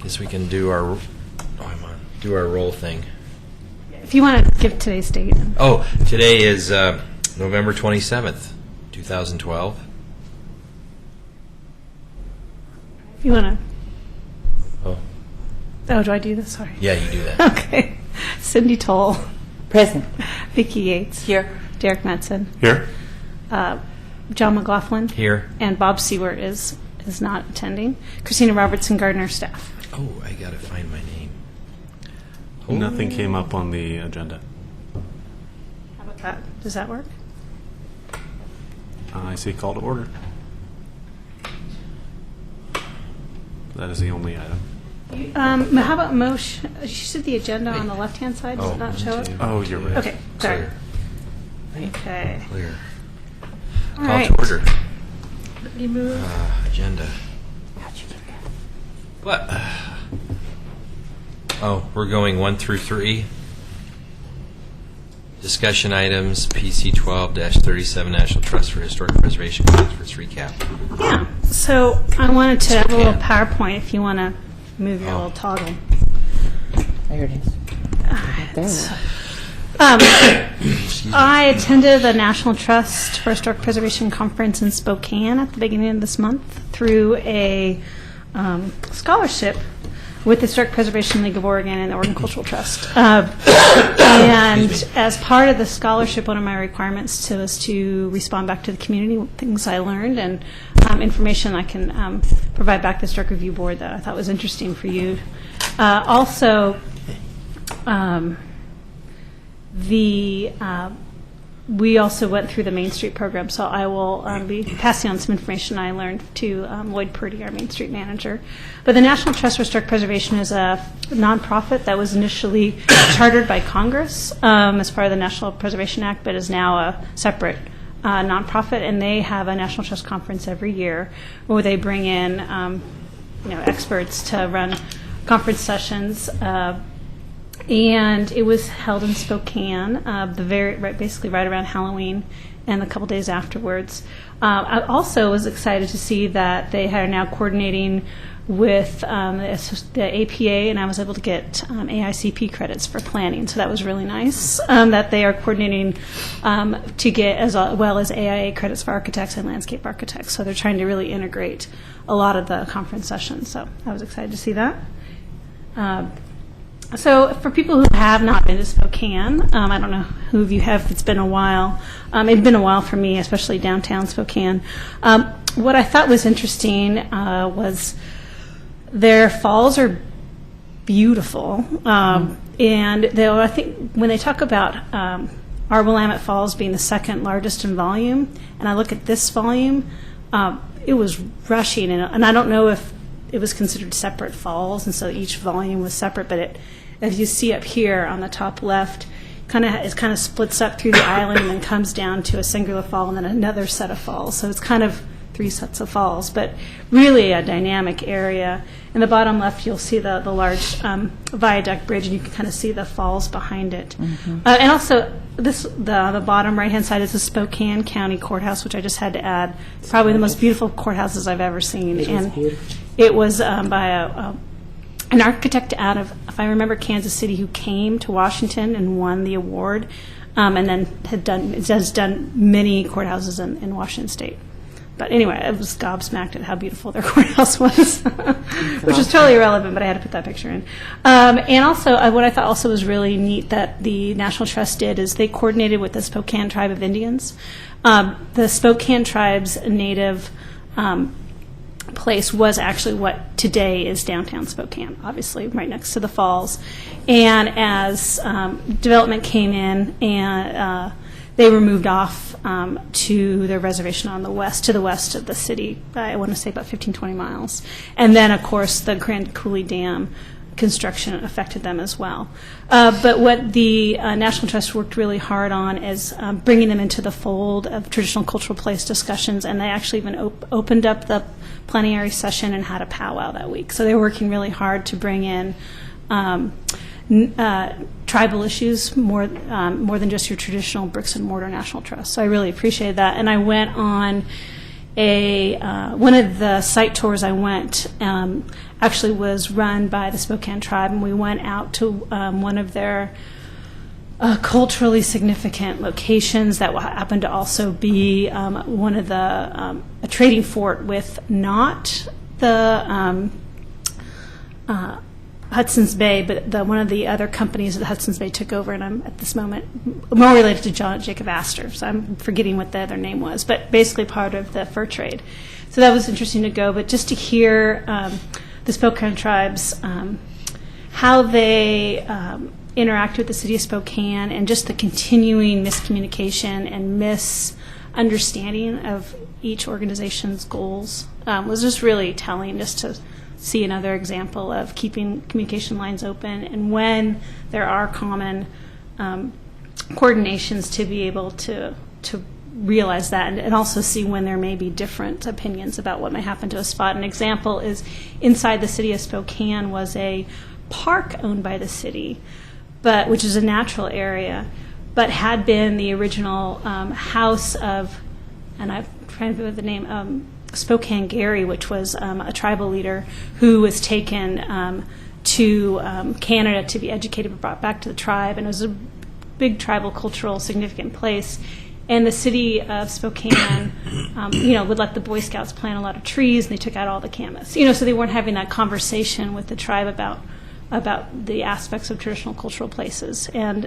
Guess we can do our roll thing. If you want to give today's date. Oh, today is November 27th, 2012. If you want to. Oh, Oh, do I do this? Sorry. yeah, you do that. Okay. Cindy Toll. Present. Vicki Yates. Here. Derek Metzen. Here. John McLaughlin. Here. And Bob Seward is not attending. Christina Robertson Gardner, staff. Oh, I got to find my name. Nothing came up on the agenda. How about that? Does that work? I see call to order. That is the only item. How about motion? You said the agenda on the left-hand side. Does it not show it? Oh, you're right. Okay, sorry. Clear. Okay. Clear. All Call right. to order. Let me move. Agenda. What? Oh, we're going 1 through 3. Discussion items, PC 12-37 National Trust for Historic Preservation Conference recap. Yeah. So I wanted to have a little Okay. PowerPoint if you want to move your Oh. little toggle. There it is. Excuse me. I attended the National Trust for Historic Preservation Conference in Spokane at the beginning of this month through a scholarship with the Historic Preservation League of Oregon and the Oregon Cultural Trust. And Excuse me. as part of the scholarship, one of my requirements was to respond back to the community with things I learned and information I can provide back to the Historic Review Board that I thought was interesting for you. We also went through the Main Street program, so I will be passing on some information I learned to Lloyd Purdy, our Main Street manager. But the National Trust for Historic Preservation is a nonprofit that was initially chartered by Congress as part of the National Preservation Act, but is now a separate nonprofit, and they have a National Trust conference every year where they bring in experts to run conference sessions. And it was held in Spokane, basically right around Halloween and a couple days afterwards. I also was excited to see that they are now coordinating with the APA, and I was able to get AICP credits for planning. So that was really nice that they are coordinating to get as well as AIA credits for architects and landscape architects. So they're trying to really integrate a lot of the conference sessions. So I was excited to see that. So for people who have not been to Spokane, I don't know who of you have, it's been a while. It's been a while for me, especially downtown Spokane. What I thought was interesting was their falls are beautiful. And I think when they talk about our Willamette Falls being the second largest in volume, and I look at this volume, it was rushing. And I don't know if it was considered separate falls, and so each volume was separate. But as you see up here on the top left, it kind of splits up through the island and then comes down to a singular fall and then another set of falls. So it's kind of 3 sets of falls, but really a dynamic area. In the bottom left, you'll see the large viaduct bridge, and you can kind of see the falls behind it. Mm-hmm. And also, the bottom right-hand side is the Spokane County Courthouse, which I just had to add. Probably the most beautiful courthouses I've ever seen. It is beautiful. It was by an architect out of, if I remember, Kansas City, who came to Washington and won the award, and then has done many courthouses in Washington State. But anyway, I was gobsmacked at how beautiful their courthouse was, which was totally irrelevant, but I had to put that picture in. And also, what I thought also was really neat that the National Trust did is they coordinated with the Spokane Tribe of Indians. The Spokane Tribe's native place was actually what today is downtown Spokane, obviously, right next to the falls. And as development came in and they were moved off to their reservation on the west of the city. I want to say about 15, 20 miles. And then, of course, the Grand Coulee Dam construction affected them as well. But what the National Trust worked really hard on is bringing them into the fold of traditional cultural place discussions, and they actually even opened up the plenary session and had a powwow that week. So they were working really hard to bring in tribal issues more than just your traditional bricks and mortar National Trust. So I really appreciated that. And I went on one of the site tours I went actually was run by the Spokane Tribe, and we went out to one of their culturally significant locations that happened to also be one of the a trading fort with not the Hudson's Bay, but one of the other companies that Hudson's Bay took over, and I'm at this moment more related to John Jacob Astor, so I'm forgetting what the other name was, but basically part of the fur trade. So that was interesting to go, but just to hear the Spokane tribes, how they interact with the city of Spokane, and just the continuing miscommunication and misunderstanding of each organization's goals was just really telling, just to see another example of keeping communication lines open, and when there are common coordinations to be able to realize that, and also see when there may be different opinions about what may happen to a spot. An example is inside the city of Spokane was a park owned by the city, but which is a natural area, but had been the original house of, and I'm trying to think of the name, Spokane Gary, which was a tribal leader who was taken to Canada to be educated and brought back to the tribe, and it was a big tribal cultural significant place. And the city of Spokane, would let the Boy Scouts plant a lot of trees, and they took out all the camas. So they weren't having that conversation with the tribe about the aspects of traditional cultural places. And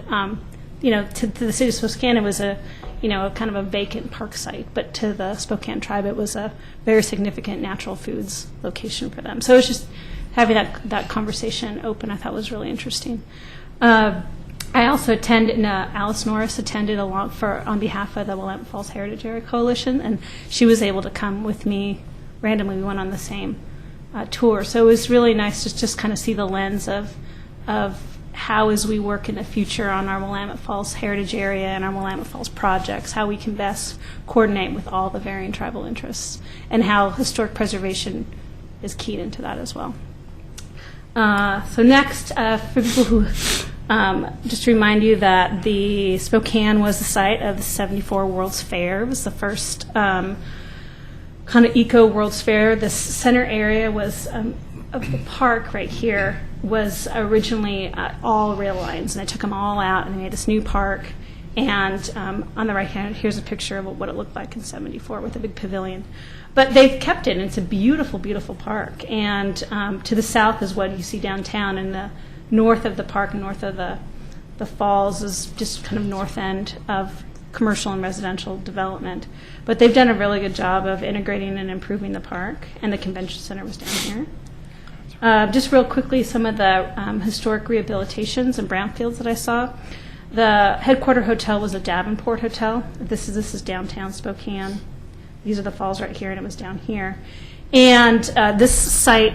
to the city of Spokane, it was a kind of a vacant park site, but to the Spokane tribe, it was a very significant natural foods location for them. So it was just having that conversation open, I thought was really interesting. I also attended, Alice Norris attended on behalf of the Willamette Falls Heritage Area Coalition, and she was able to come with me randomly. We went on the same tour. So it was really nice to just kind of see the lens of how, as we work in the future on our Willamette Falls Heritage Area and our Willamette Falls projects, how we can best coordinate with all the varying tribal interests, and how historic preservation is keyed into that as well. So next, for people who, just to remind you that the Spokane was the site of the 74 World's Fair. It was the first kind of eco World's Fair. This center area was of the park right here was originally all rail lines, and they took them all out and they made this new park. And on the right hand, here's a picture of what it looked like in '74 with a big pavilion. But they've kept it, and it's a beautiful, beautiful park. And to the south is what you see downtown, and the north of the park, north of the falls, is just kind of north end of commercial and residential development. But they've done a really good job of integrating and improving the park, and the convention center was down here. Just real quickly, some of the historic rehabilitations and brownfields that I saw. The headquarter hotel was a Davenport hotel. This is downtown Spokane. These are the falls right here, and it was down here. And this site,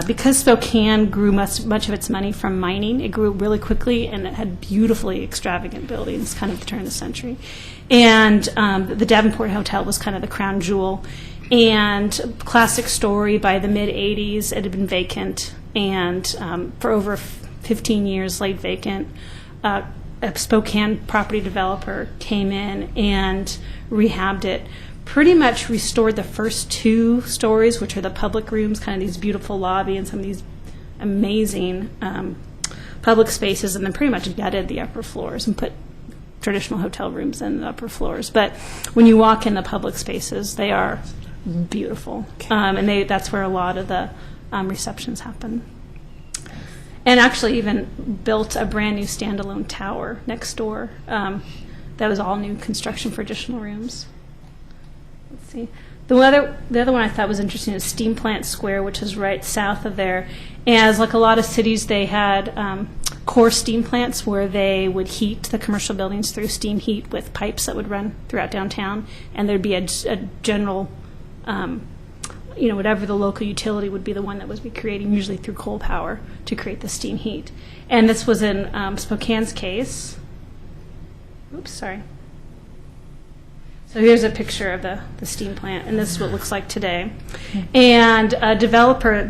because Spokane grew much of its money from mining, it grew really quickly, and it had beautifully extravagant buildings, kind of the turn of the century. And the Davenport Hotel was kind of the crown jewel. And classic story, by the mid-'80s, it had been vacant, and for over 15 years laid vacant. A Spokane property developer came in and rehabbed it, pretty much restored the first 2 stories, which are the public rooms, kind of these beautiful lobby and some of these amazing public spaces, and then pretty much gutted the upper floors and put traditional hotel rooms in the upper floors. But when you walk in the public spaces, they are beautiful, and that's where a lot of the receptions happen. And actually even built a brand new standalone tower next door that was all new construction for additional rooms. Let's see. The other one I thought was interesting is Steam Plant Square, which is right south of there. As like a lot of cities, they had core steam plants where they would heat the commercial buildings through steam heat with pipes that would run throughout downtown, and there'd be a general, whatever the local utility would be the one that would be creating, usually through coal power, to create the steam heat. And this was in Spokane's case. Oops, sorry. So here's a picture of the steam plant, and this is what it looks like today. And a developer,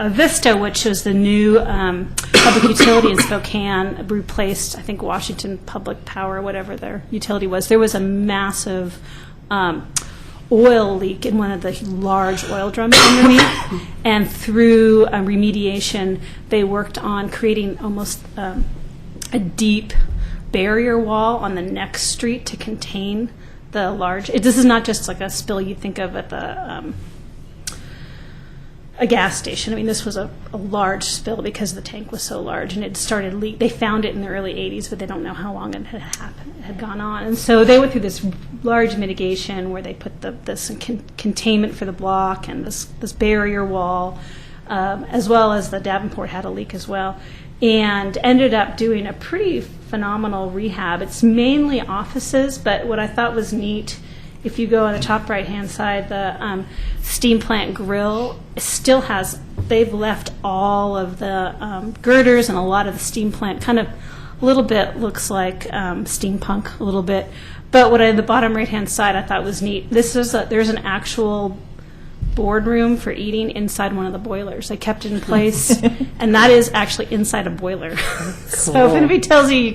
Vista, which was the new public utility in Spokane, replaced, I think, Washington Public Power, whatever their utility was. There was a massive oil leak in one of the large oil drums underneath. And through remediation, they worked on creating almost a deep barrier wall on the next street to contain the large. This is not just like a spill you think of at the a gas station. I mean, this was a large spill because the tank was so large, and it started leak. They found it in the early 80s, but they don't know how long it had happened, had gone on. And so they went through this large mitigation where they put this containment for the block and this barrier wall, as well as the Davenport had a leak as well, and ended up doing a pretty phenomenal rehab. It's mainly offices, but what I thought was neat, if you go on the top right-hand side, the steam plant grill still has, they've left all of the girders and a lot of the steam plant, kind of a little bit looks like steampunk a little bit. But what the bottom right-hand side I thought was neat, there's an actual boardroom for eating inside one of the boilers. They kept it in place, and that is actually inside a boiler. So if anybody tells you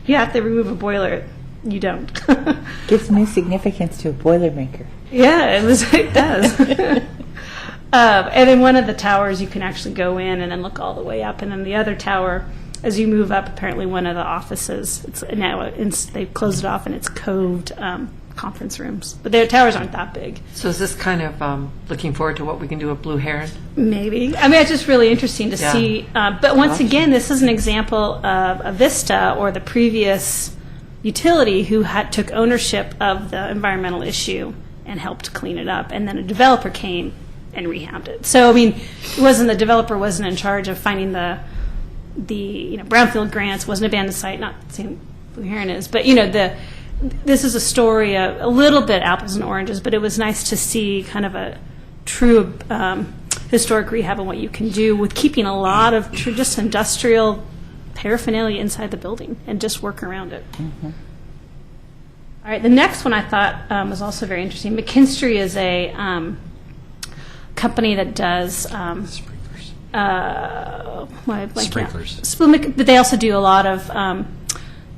you have to remove a boiler, you don't. Gives new significance to a Boilermaker. Yeah, it does. And in one of the towers, you can actually go in and then look all the way up. And then the other tower, as you move up, apparently one of the offices, they've closed it off, and it's coved conference rooms. But their towers aren't that big. So is this kind of looking forward to what we can do with Blue Heron? Maybe. I mean, it's just really interesting to Yeah. see. But once again, this is an example of a Vista or the previous utility who took ownership of the environmental issue and helped clean it up, and then a developer came and rehabbed it. So I mean, the developer wasn't in charge of finding the brownfield grants, wasn't a abandoned site, not saying Blue Heron is, but this is a story a little bit apples and oranges, but it was nice to see kind of a true historic rehab and what you can do with keeping a lot of just industrial paraphernalia inside the building and just work around it. Mm-hmm. All right, the next one I thought was also very interesting. McKinstry is a company that does Sprinklers. Sprinklers. But they also do a lot of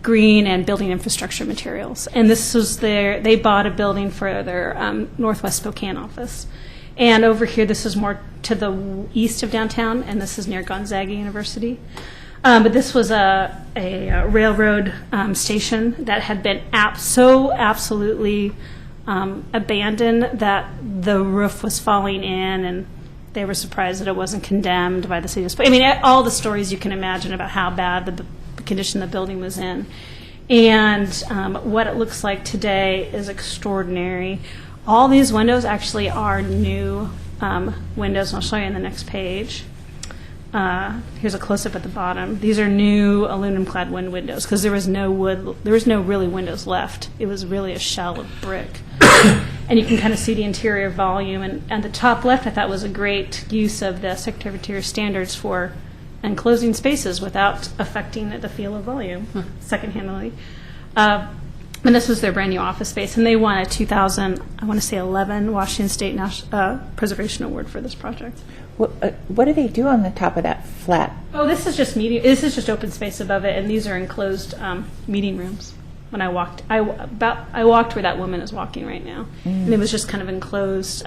green and building infrastructure materials. And this was they bought a building for their Northwest Spokane office. And over here, this is more to the east of downtown, and this is near Gonzaga University. But this was a railroad station that had been so absolutely abandoned that the roof was falling in, and they were surprised that it wasn't condemned by the city of Spokane. I mean, all the stories you can imagine about how bad the condition the building was in. And what it looks like today is extraordinary. All these windows actually are new windows, and I'll show you on the next page. Here's a close-up at the bottom. These are new aluminum-clad windows because there was no really windows left. It was really a shell of brick. And you can kind of see the interior volume. And at the top left, I thought was a great use of the Secretary of Interior standards for enclosing spaces without affecting the feel of volume, second-handedly. And this was their brand new office space, and they won a 2011 Washington State Preservation Award for this project. What do they do on the top of that flat? Oh, this is just This is just open space above it, and these are enclosed meeting rooms. When I walked, I walked where that woman is walking right now, and it was just kind of enclosed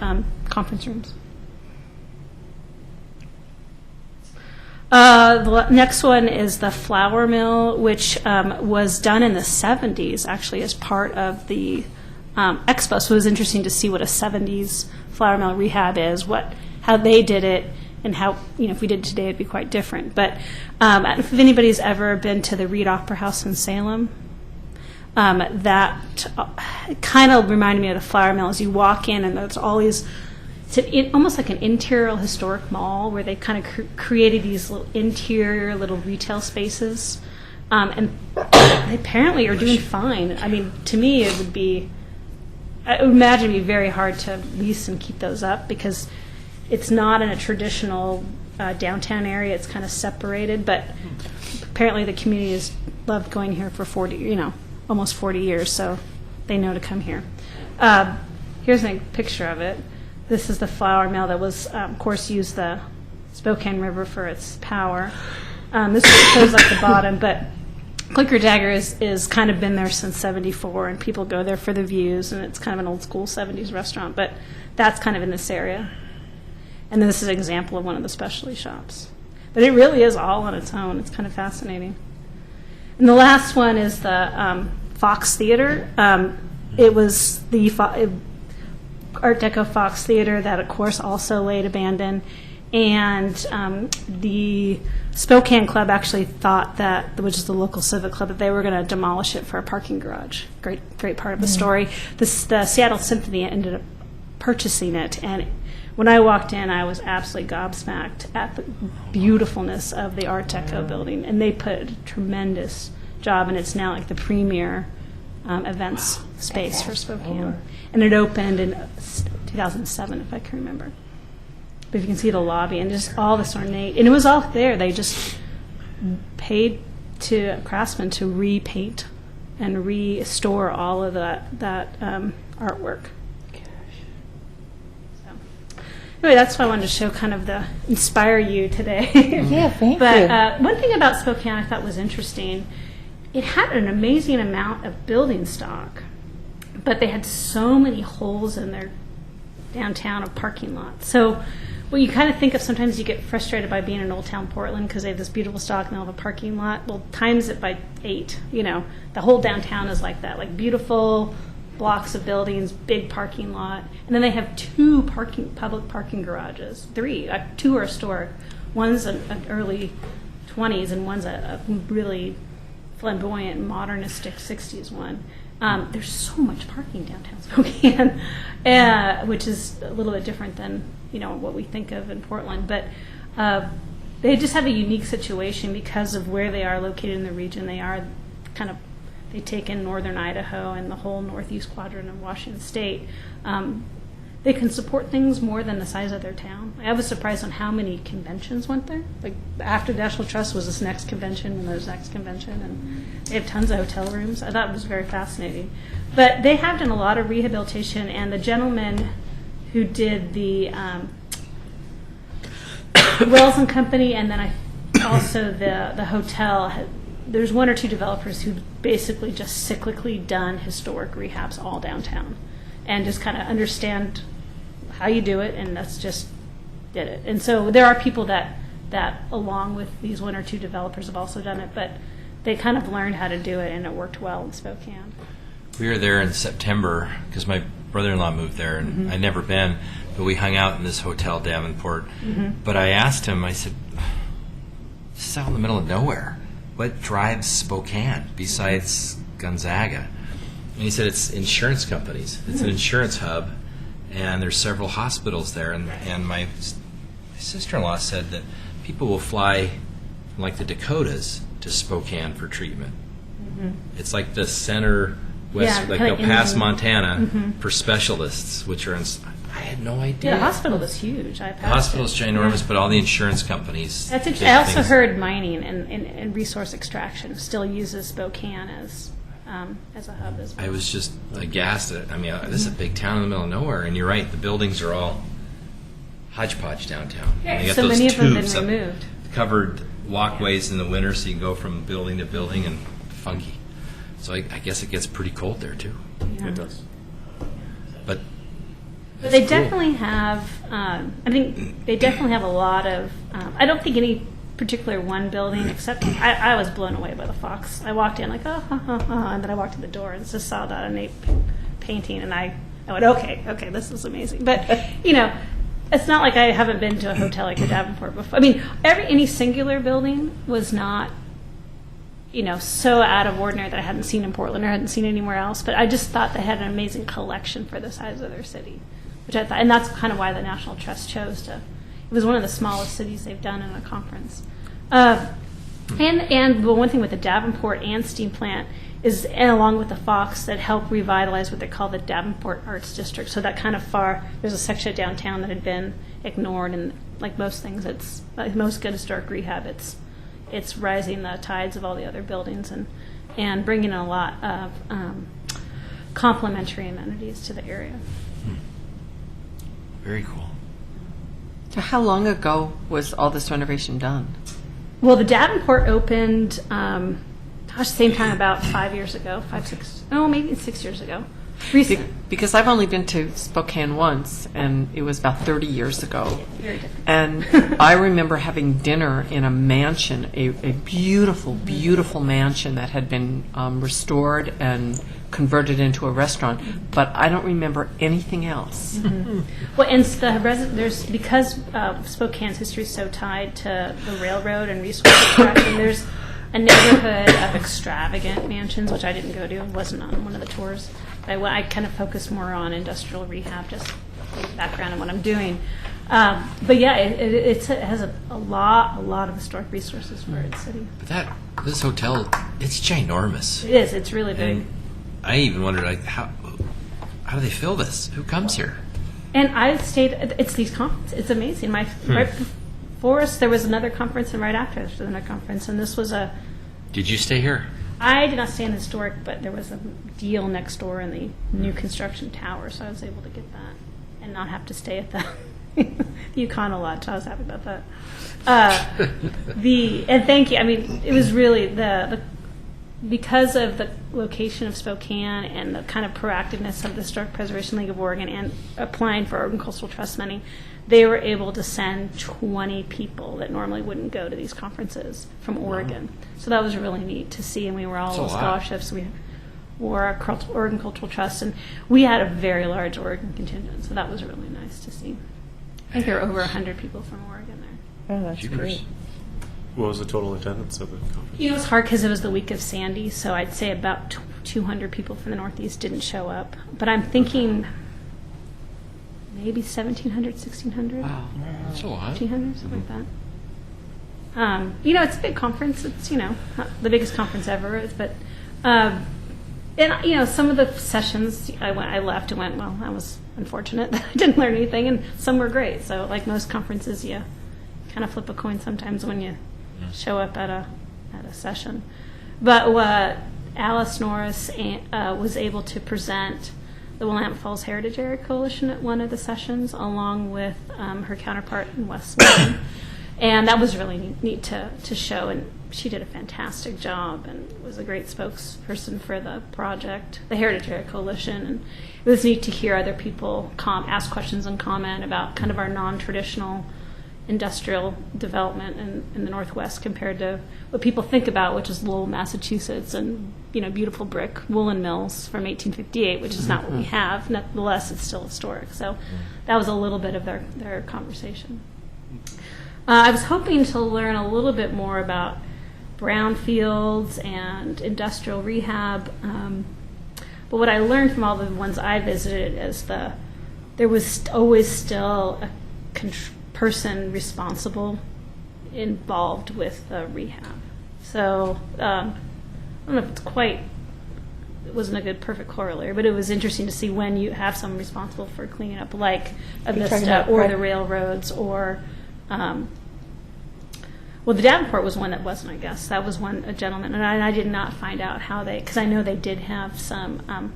conference rooms. The next one is the flour mill, which was done in the 70s, actually, as part of the expo. So it was interesting to see what a 70s flour mill rehab is, how they did it, and how, if we did it today, it'd be quite different. But if anybody's ever been to the Reed Opera House in Salem, that kind of reminded me of the flour mill. As you walk in, and there's all these, it's almost like an interior historic mall where they kind of created these little interior little retail spaces, and they apparently are doing fine. I mean, to me, I would imagine it'd be very hard to lease and keep those up because it's not in a traditional downtown area. It's kind of separated, but apparently the community has loved going here for almost 40 years, so they know to come here. Here's a picture of it. This is the flour mill that was, of course, used the Spokane River for its power. This shows like the bottom, but Clinker Dagger is kind of been there since '74, and people go there for the views, and it's kind of an old school '70s restaurant. But that's kind of in this area, and then this is an example of one of the specialty shops. But it really is all on its own. It's kind of fascinating. And the last one is the Fox Theater. It was the Art Deco Fox Theater that, of course, also laid abandoned. And the Spokane Club actually thought that, which is the local civic club, that they were going to demolish it for a parking garage. Great part of the story. The Seattle Symphony ended up purchasing it, and when I walked in, I was absolutely gobsmacked at the beautifulness of the Art Deco building, and they put a tremendous job, and it's now like the premier events space for Spokane. And it opened in 2007, if I can remember. But you can see the lobby and just all this ornate, and it was all there. They just paid to craftsmen to repaint and restore all of that artwork. Anyway, that's why I wanted to show kind of inspire you today. Yeah, thank but, you. One thing about Spokane I thought was interesting, it had an amazing amount of building stock, but they had so many holes in their downtown of parking lots. So what you kind of think of, sometimes you get frustrated by being in Old Town Portland because they have this beautiful stock and they'll have a parking lot. Well, times it by 8, the whole downtown is like that, like beautiful blocks of buildings, big parking lot, and then they have 2 public parking garages. 3, 2 are historic. One's an early 20s, and one's a really flamboyant, modernistic 60s one. There's so much parking downtown Spokane, which is a little bit different than what we think of in Portland. But they just have a unique situation because of where they are located in the region. They take in northern Idaho and the whole northeast quadrant of Washington State. They can support things more than the size of their town. I was surprised on how many conventions went there. Like after National Trust was this next convention and there's next convention, and they have tons of hotel rooms. I thought it was very fascinating. But they have done a lot of rehabilitation, and the gentleman who did the Wells and Company, and then also the hotel. There's 1 or 2 developers who've basically just cyclically done historic rehabs all downtown, and just kind of understand how you do it, and that's just did it. And so there are people that along with these 1 or 2 developers have also done it, but they kind of learned how to do it, and it worked well in Spokane. We were there in September because my brother-in-law moved there, and I'd never been, but we hung out in this hotel, Davenport. But I asked him, I said, this is out in the middle of nowhere. What drives Spokane besides Gonzaga? And he said it's insurance companies. It's an insurance hub, and there's several hospitals there. And my sister-in-law said that people will fly from like the Dakotas to Spokane for treatment. It's like the center west, Yeah, like kinda they'll pass in- Montana for specialists, which are in. I had no idea. Yeah, the hospital is huge. I The passed hospital's it. ginormous, Yeah. but all the insurance companies. That's did interesting. I also things- heard mining and resource extraction still uses Spokane as a hub as well. I was just aghast at it. I mean, this is a big town in the middle of nowhere, and you're right. The buildings are all hodgepodge downtown. And they got So those many of them have tubes been up- removed. covered walkways in the winter, so you can go from building to building, and funky. So I guess it gets pretty cold there too. Yeah. It does. But But they it's cool. definitely have. I think they definitely have a lot of. I don't think any particular one building, except I was blown away by the Fox. I walked in like and then I walked to the door and just saw that innate painting, and I went, okay, this is amazing. But it's not like I haven't been to a hotel like the Davenport before. I mean, any singular building was not so out of ordinary that I hadn't seen in Portland or hadn't seen anywhere else. But I just thought they had an amazing collection for the size of their city, which I thought, and that's kind of why the National Trust chose to. It was one of the smallest cities they've done in a conference. And the one thing with the Davenport and Steam Plant is, and along with the Fox, that helped revitalize what they call the Davenport Arts District. So that kind of there's a section of downtown that had been ignored, and like most things, it's like most good historic rehab. It's rising the tides of all the other buildings and bringing in a lot of complementary amenities to the area. Very cool. So how long ago was all this renovation done? Well, the Davenport opened, gosh, same time about 5 years ago, maybe 6 years ago. Recent. Because I've only been to Spokane once, and it was about 30 years ago. Very different. And I remember having dinner in a mansion, a beautiful, beautiful mansion that had been restored and converted into a restaurant, but I don't remember anything else. Well, and there's because Spokane's history is so tied to the railroad and resource extraction. There's a neighborhood of extravagant mansions, which I didn't go to. I wasn't on one of the tours. I kind of focused more on industrial rehab, just background and what I'm doing. But yeah, it has a lot of historic resources for its city. But this hotel, it's ginormous. It is. It's really big. And I even wondered, like, how do they fill this? Who comes here? And I stayed. It's these conferences. It's amazing. Right before us, there was another conference, and right after us, there was another conference, and this was a. Did you stay here? I did not stay in historic, but there was a deal next door in the new construction tower, so I was able to get that and not have to stay at the Econo Lodge. I was happy about that. And thank you. I mean, it was really the because of the location of Spokane and the kind of proactiveness of the Historic Preservation League of Oregon and applying for Oregon Coastal Trust money, they were able to send 20 people that normally wouldn't go to these conferences from Oregon. So that was really neat to see, and we were all scholarships. We wore our Oregon Cultural Trust, and we had a very large Oregon contingent, so that was really nice to see. I think there were over 100 people from Oregon there. Oh, that's great. What was the total attendance of the conference? You know, it's hard because it was the week of Sandy, so I'd say about 200 people from the Northeast didn't show up. But I'm thinking maybe 1,700, 1,600. Wow. That's a lot. 1,500, something like that. You know, it's a big conference. It's, you know, not the biggest conference ever, but and you know, some of the sessions I left and went, well, I was unfortunate that I didn't learn anything, and some were great. So, like most conferences, you kind of flip a coin sometimes when you show up at a session. But what Alice Norris was able to present the Willamette Falls Heritage Area Coalition at one of the sessions, along with her counterpart in West Lynn. And that was really neat to show, and she did a fantastic job and was a great spokesperson for the project, the Heritage Area Coalition. And it was neat to hear other people ask questions and comment about kind of our non-traditional industrial development in the Northwest compared to what people think about, which is Lowell, Massachusetts, and, you know, beautiful brick woolen mills from 1858, which is not what we have. Nevertheless, it's still historic. So that was a little bit of their conversation. I was hoping to learn a little bit more about brownfields and industrial rehab, but what I learned from all the ones I visited is there was always still a person responsible involved with rehab. So I don't know if it wasn't a good perfect corollary, but it was interesting to see when you have someone responsible for cleaning up, like a Vista or the railroads, or well, the Davenport was one that wasn't, I guess. That was a gentleman, and I did not find out how because I know they did have some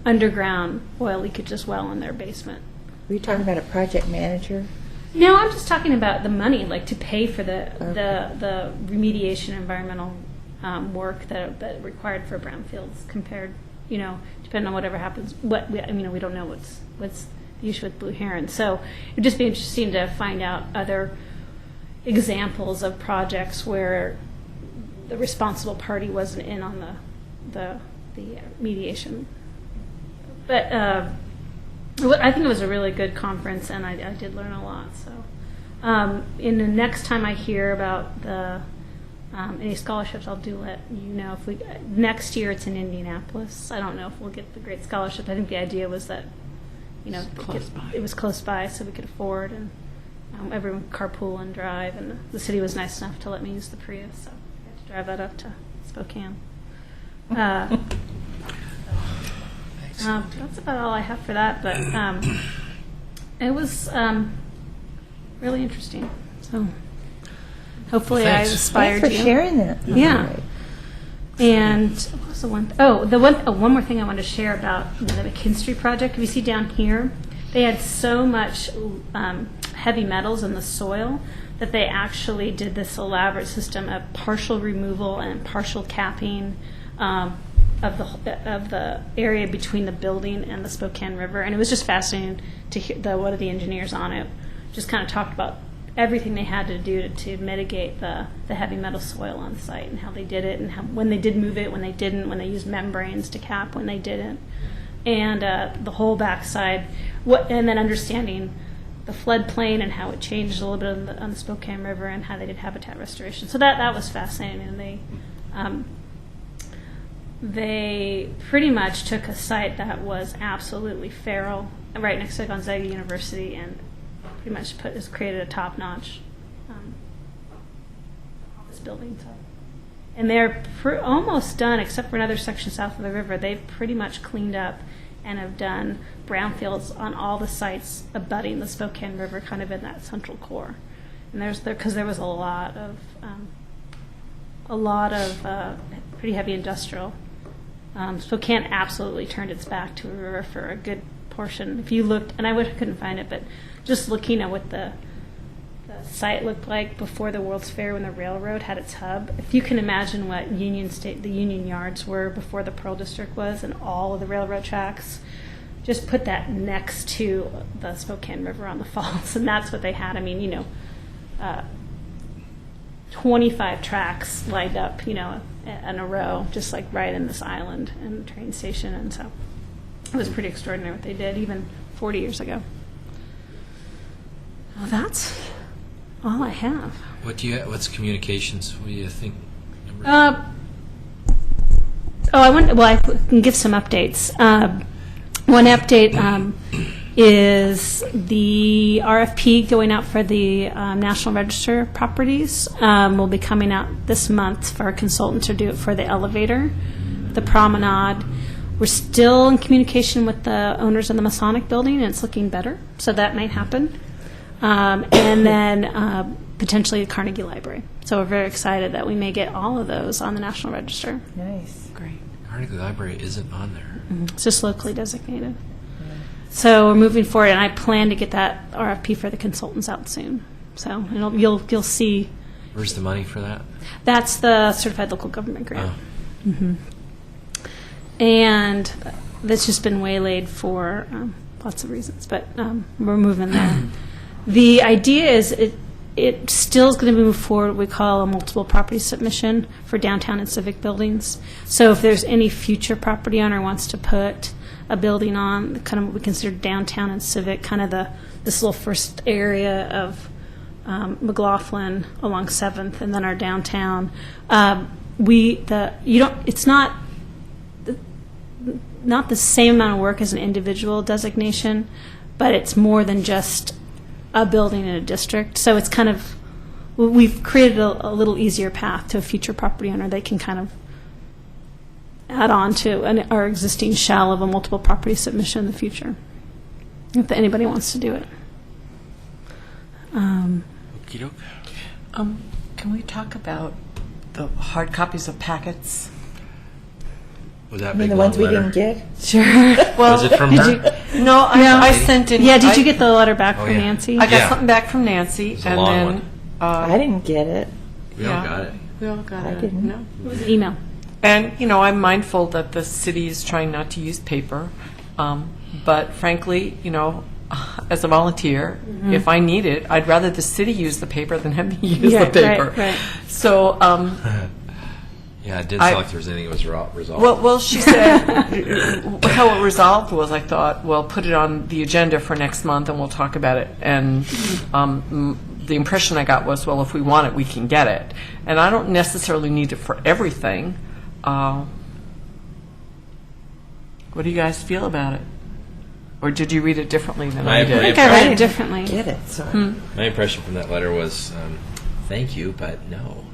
underground oil leakage as well in their basement. Were you talking about a project manager? No, I'm just talking about the money, like to pay for the remediation environmental work that required for brownfields compared, you know, depending on whatever happens. We don't know what's the issue with Blue Heron. So it'd just be interesting to find out other examples of projects where the responsible party wasn't in on the mediation. But I think it was a really good conference, and I did learn a lot. So in the next time I hear about the any scholarships, I'll let you know. Next year it's in Indianapolis. I don't know if we'll get the great scholarship. I think the idea was that, you know, it was close by, so we could afford, and everyone could carpool and drive. And the city was nice enough to let me use the Prius, so I had to drive that up to Spokane. That's about all I have for that, but it was really interesting. So hopefully I inspired Thanks for you. sharing that. Yeah. And what was the one? One more thing I wanted to share about the McKinstry project. If you see down here, they had so much heavy metals in the soil that they actually did this elaborate system of partial removal and partial capping of the area between the building and the Spokane River. And it was just fascinating to hear one of the engineers on it just kind of talked about everything they had to do to mitigate the heavy metal soil on site and how they did it and how, when they did move it, when they didn't, when they used membranes to cap, when they didn't. And the whole backside, and then understanding the floodplain and how it changed a little bit on the Spokane River and how they did habitat restoration. So that was fascinating. And they pretty much took a site that was absolutely feral, right next to Gonzaga University, and pretty much created a top-notch office building. So. And they're almost done, except for another section south of the river. They've pretty much cleaned up and have done brownfields on all the sites abutting the Spokane River, kind of in that central core. And because there was a lot of pretty heavy industrial. Spokane absolutely turned its back to a river for a good portion. If you looked, and I couldn't find it, but just looking at what the site looked like before the World's Fair when the railroad had its hub, if you can imagine what the Union Yards were before the Pearl District was and all of the railroad tracks, just put that next to the Spokane River on the falls, and that's what they had. I mean, 25 tracks lined up, in a row, just like right in this island and the train station, and so it was pretty extraordinary what they did, even 40 years ago. Well, that's all I have. What's communications? What do you think? I can give some updates. One update is the RFP going out for the National Register properties will be coming out this month for a consultant to do it for the elevator, the promenade. We're still in communication with the owners of the Masonic building, and it's looking better, so that might happen. And then potentially the Carnegie Library. So we're very excited that we may get all of those on the National Register. Nice. Great. Carnegie Library isn't on there. It's just locally designated. So we're moving forward, and I plan to get that RFP for the consultants out soon. So you'll see. Where's the money for that? That's the Certified Local Government Grant. Oh. And that's just been waylaid for lots of reasons, but we're moving there. The idea is it still is going to move forward what we call a multiple property submission for downtown and civic buildings. So if there's any future property owner wants to put a building on, kind of what we consider downtown and civic, kind of this little first area of McLaughlin along 7th and then our downtown, it's not the same amount of work as an individual designation, but it's more than just a building in a district. So it's kind of, we've created a little easier path to a future property owner. They can kind of add on to our existing shell of a multiple property submission in the future, if anybody wants to do it. Okey-doke. Can we talk about the hard copies of packets? Was that I mean, big the long ones we letter? didn't get? Sure. Well, Was it from her? No, I sent in. Yeah, did you get the letter back Oh, from yeah. Nancy? I got Yeah. something back from Nancy, was a and long then one. I didn't get it. We all Yeah. got it. we all got I it. didn't. No. It was an email. And, I'm mindful that the city is trying not to use paper. But frankly, as a volunteer, if I need it, I'd rather the city use the paper than have me use Yeah, the paper. right. So, Yeah, it didn't I- sound like there was anything that was resolved. well, she said how it resolved was, I thought, well, put it on the agenda for next month and we'll talk about it. And the impression I got was, well, if we want it, we can get it. And I don't necessarily need it for everything. What do you guys feel about it? Or did you read it differently than I I did? I think I read it differently. Get it, so. My impression from that letter was, thank you, but no.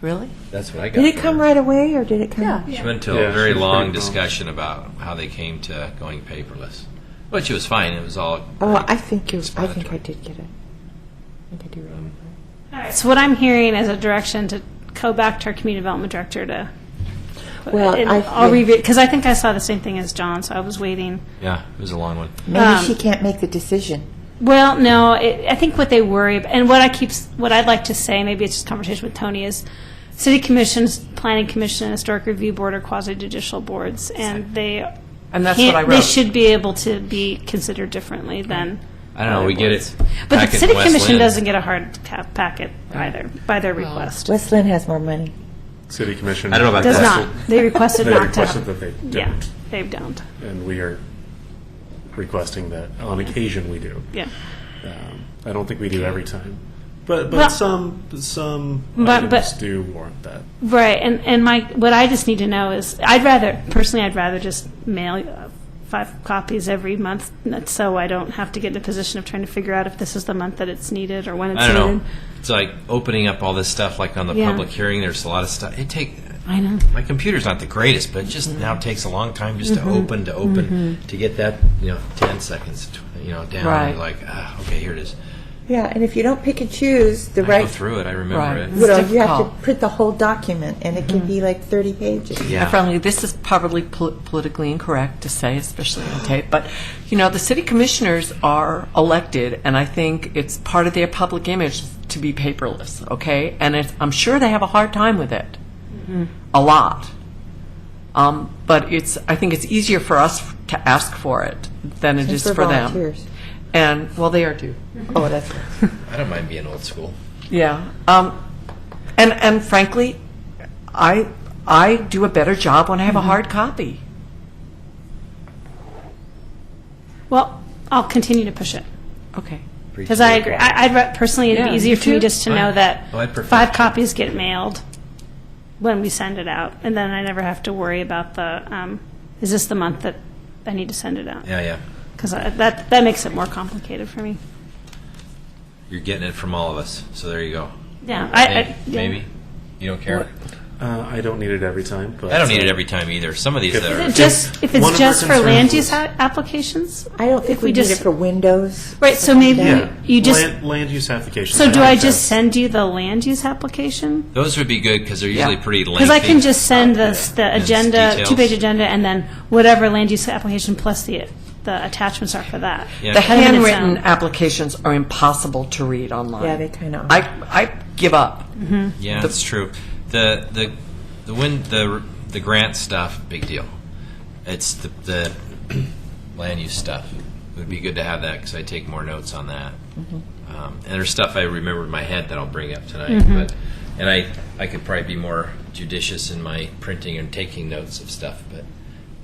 Really? That's what I got. Did it from come her. right away, or did it come? She went to Yeah, a very she was long pretty discussion about how they came to going paperless, which was fine. It was all. Oh, I think I explanatory. did get it. I think I do remember. So what I'm hearing is a direction to go back to our community development director to. Well, and I'll review because I think I saw the same thing as John, so I was waiting. Yeah, it was a long one. Maybe she can't make the decision. Well, no, I think what they worry, and what I'd like to say, maybe it's just conversation with Tony, is city commissions, planning commission, and historic review board are quasi-judicial boards, and And that's what I wrote. They should be able to be considered differently than. I don't know, other we get boards. it. But the packet city West commission Lynn. doesn't get a hard packet either, by their request. West Lynn has more money. City Commission. I don't know about Does that. not. They requested They not to. requested that they Yeah, didn't. they don't. And we are requesting that on occasion we do. Yeah. I don't think we do every time. But Well- some But- items do warrant that. Right, and what I just need to know is, I'd rather just mail 5 copies every month, so I don't have to get in a position of trying to figure out if this is the month that it's needed or when it's I don't needed. know. It's like opening up all this stuff, like on the Yeah. public hearing. There's a lot of stuff. I know. My computer's not the greatest, but it just now takes a long time just to open to get that 10 seconds down. Right. You're like, okay, here it is. Yeah, and if you don't pick and choose the I right, go through it. I remember Right. it. you know, you have to difficult. print the whole document, and it can be like 30 pages. Yeah. Frankly, this is probably politically incorrect to say, especially on tape, but, the city commissioners are elected, and I think it's part of their public image to be paperless, okay? And I'm sure they have a hard time with it, a lot. But I think it's easier for us to ask for it than it is For for them. volunteers. And, well, they are too. Oh, that's right. I don't mind being old school. Yeah. And frankly, I do a better job when I have a hard copy. Well, I'll continue to push it. Okay. Because I agree. Personally, it'd Yeah, be easier me for me too. just to know Fine. that Oh, I'd prefer 5 to. copies get mailed when we send it out, and then I never have to worry about is this the month that I need to send it out? Yeah. Because that makes it more complicated for me. You're getting it from all of us, so there you go. Yeah, Maybe. You don't care? I don't need it every time. But I don't need it every time either. Some of these If- that are. If One it's of just our for concerns land use was- applications? I don't think If we we need it just- for Windows. Right, so maybe Yeah. you just, land use applications. so do I like just that. send you the land use application? Those would be good because they're usually Yeah. pretty lengthy. Because I can just send the And agenda, details. 2-page agenda, and then whatever land use application plus the attachments are for that. Yeah. The Have them in its handwritten own. applications are impossible to read online. Yeah, they kind of. I give up. Yeah, that's true. The grant stuff, big deal. It's the land use stuff. It would be good to have that because I take more notes on that. And there's stuff I remember in my head that I'll bring up tonight. And I could probably be more judicious in my printing and taking notes of stuff, but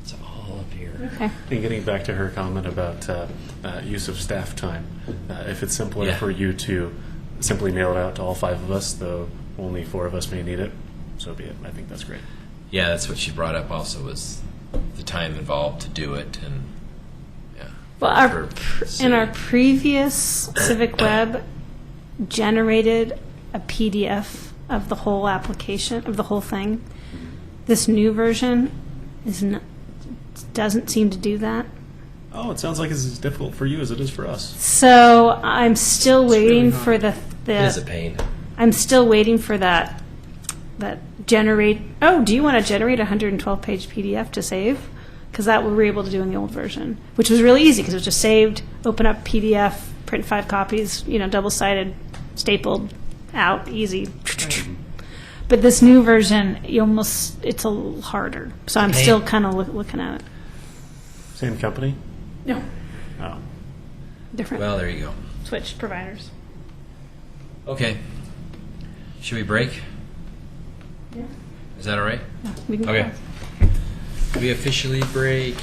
it's all up here. Okay. And getting back to her comment about use of staff time, if it's simpler Yeah. for you to simply mail it out to all 5 of us, though only 4 of us may need it, so be it. I think that's great. Yeah, that's what she brought up also was the time involved to do it. And yeah. Well, for in our city. previous Civic Web generated a PDF of the whole application, of the whole thing. This new version doesn't seem to do that. Oh, it sounds like it's as difficult for you as it is for us. So I'm still waiting really for It is a pain. I'm still waiting for that generate. Oh, do you want to generate a 112-page PDF to save? Because that we were able to do in the old version, which was really easy because it was just saved, open up PDF, print 5 copies, double-sided, stapled, out, easy. But this new version, it's a little harder. So I'm pain. still kind of looking at it. Same company? No, Oh. different. Well, there you go. Switch providers. Okay. Should we break? Yeah. Is that all right? We can Okay. We officially break.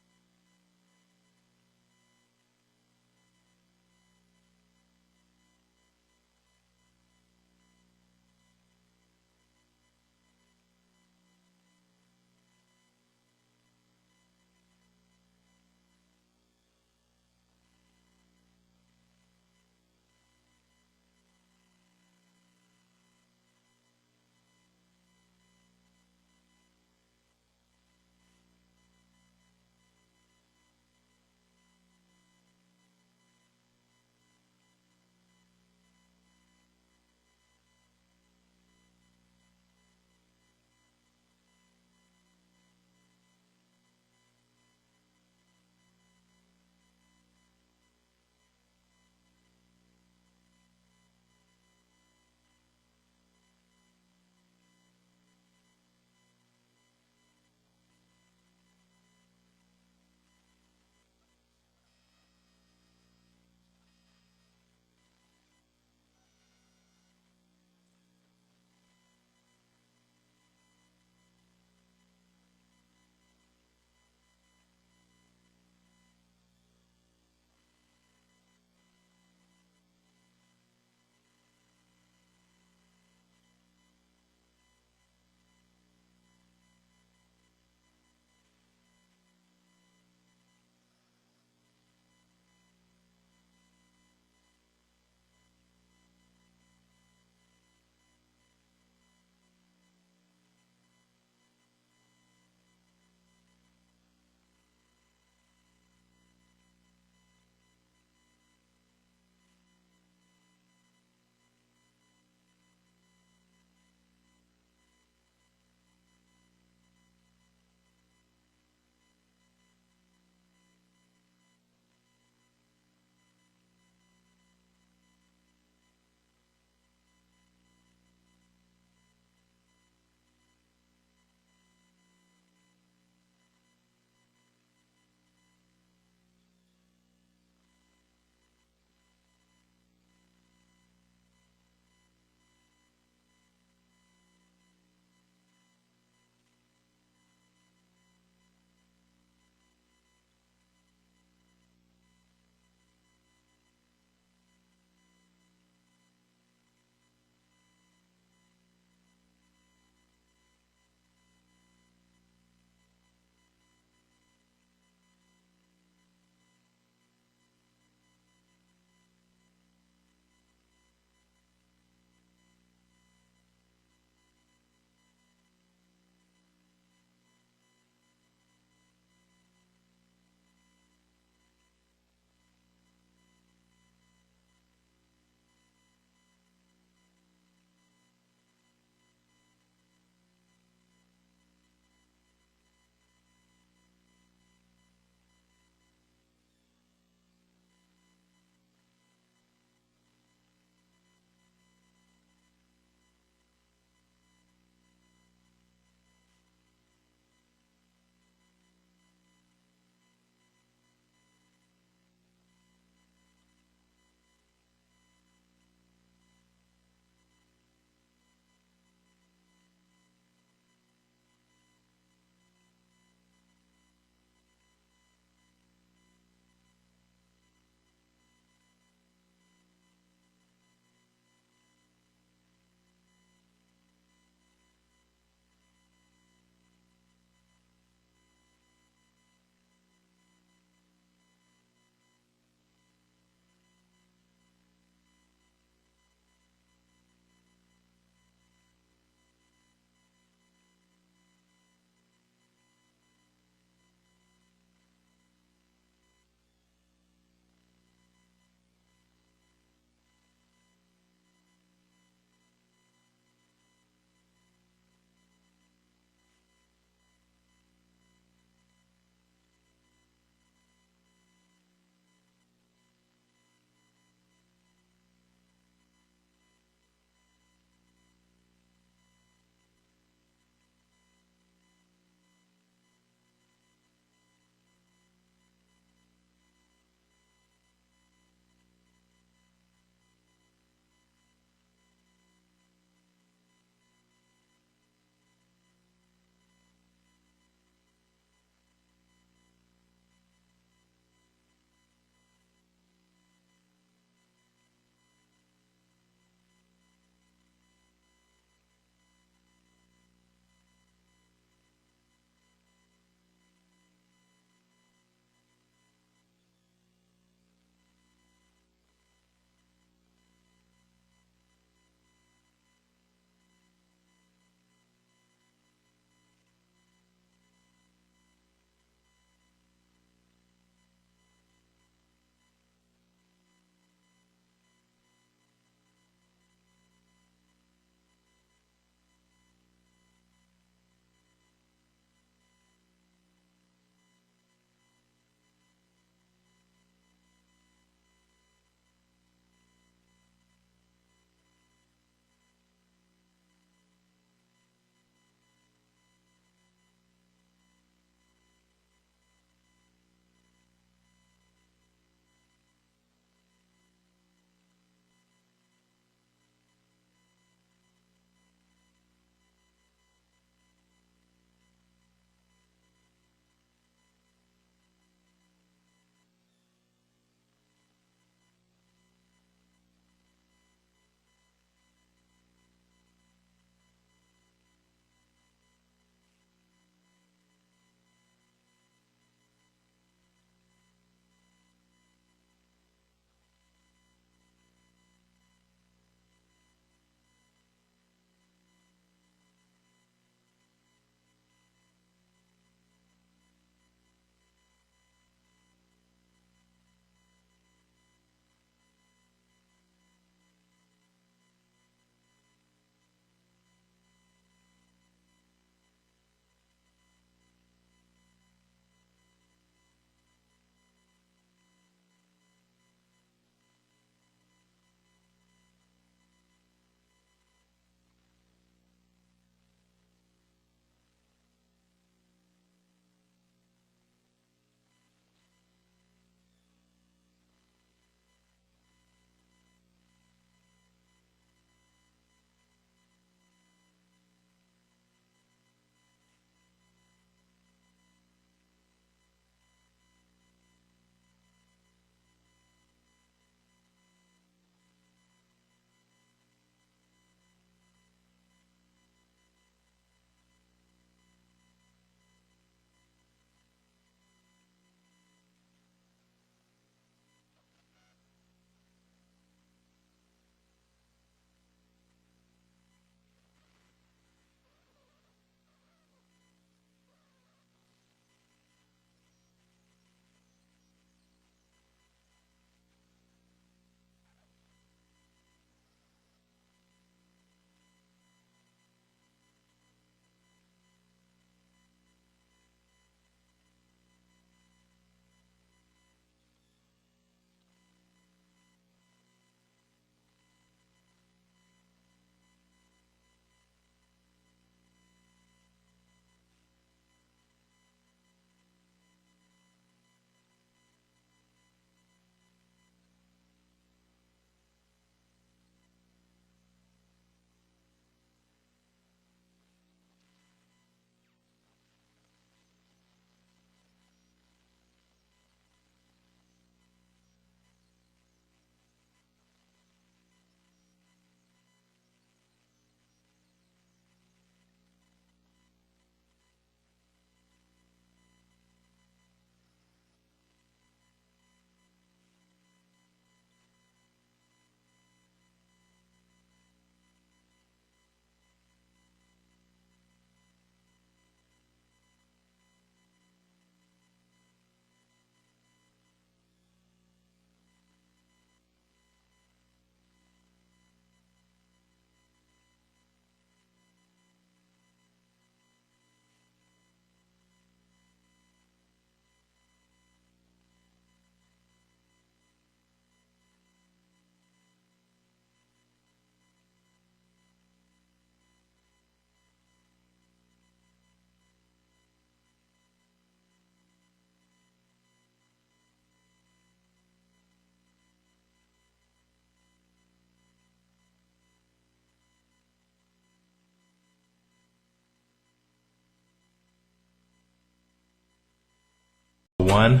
1,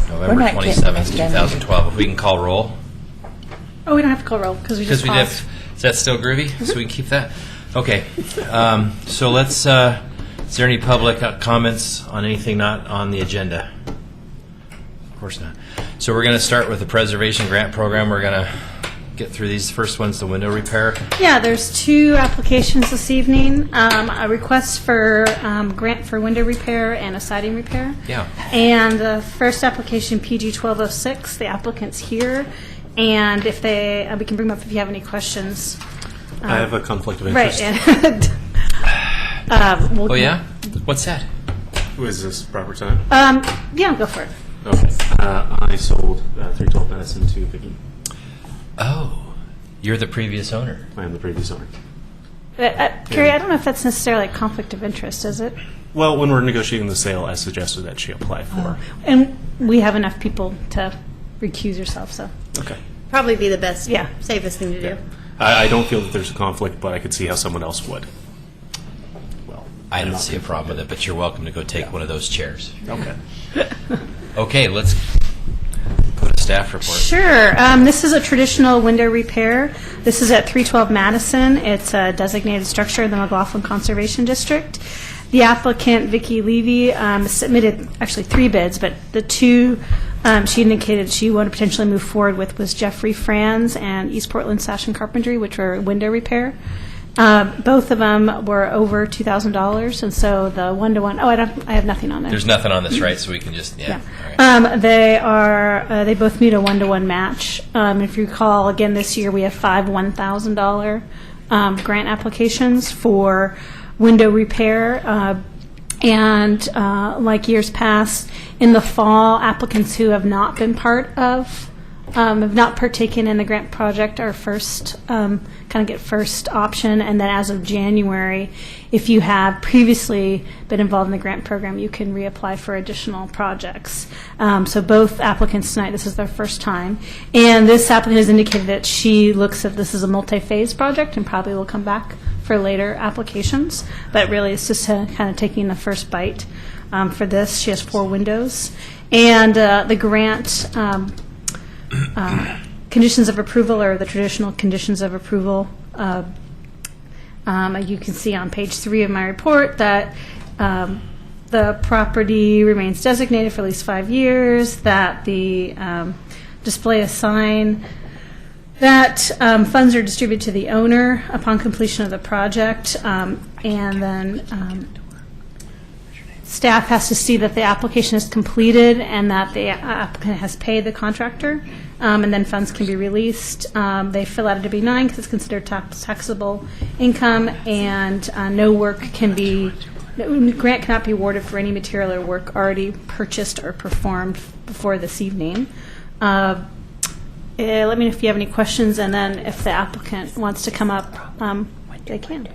November not getting 27th, this done. 2012. If we can call roll. Oh, we don't have to call roll because we just Because we did. paused. Is that still groovy? So we can keep that? Okay. So let's, is there any public comments on anything not on the agenda? Of course not. So we're going to start with the preservation grant program. We're going to get through these. First one's the window repair. Yeah, there's 2 applications this evening. A request for grant for window repair and a siding repair. Yeah. And the first application, PG 1206, the applicant's here. And if they, we can bring them up if you have any questions. I have a conflict of Right. interest. And, Oh, yeah? What's that? Is this proper time? Yeah, go for it. Okay. I sold 312 Madison to Vicki. Oh, you're the previous owner. I am the previous owner. Carrie, I don't know if that's necessarily a conflict of interest, is it? Well, when we're negotiating the sale, I suggested that she apply for. And we have enough people to recuse yourself, so. Okay. Probably be the best, Yeah. safest thing to do. I don't feel that there's a conflict, but I could see how someone else would. Well, I don't see a problem with it, but you're welcome to go take one of those chairs. okay. Okay, let's put a staff report. Sure. This is a traditional window repair. This is at 312 Madison. It's a designated structure in the McLaughlin Conservation District. The applicant, Vicki Levy, submitted actually 3 bids, but the 2 she indicated she wanted to potentially move forward with was Jeffrey Franz and East Portland Sash and Carpentry, which were window repair. Both of them were over $2,000, and so the 1-to-1. Oh, I have nothing on there. There's nothing on this, right? So we can just, yeah. Yeah. All right. They both meet a 1-to-1 match. If you recall, again this year we have 5 $1,000 grant applications for window repair. And like years past, in the fall, applicants who have not been part of, have not partaken in the grant project are first, kind of get first option. And then as of January, if you have previously been involved in the grant program, you can reapply for additional projects. So both applicants tonight, this is their first time. And this applicant has indicated that she looks at this as a multi-phase project and probably will come back for later applications. But really, it's just kind of taking the first bite for this. She has 4 windows. And the grant conditions of approval are the traditional conditions of approval. You can see on page 3 of my report that the property remains designated for at least 5 years, that the display a sign, that funds are distributed to the owner upon completion of the project, and then staff has to see that the application is completed and that the applicant has paid the contractor, and then funds can be released. They fill out a W-9 because it's considered taxable income, and no grant cannot be awarded for any material or work already purchased or performed before this evening. Let me know if you have any questions, and then if the applicant wants to come up, they can.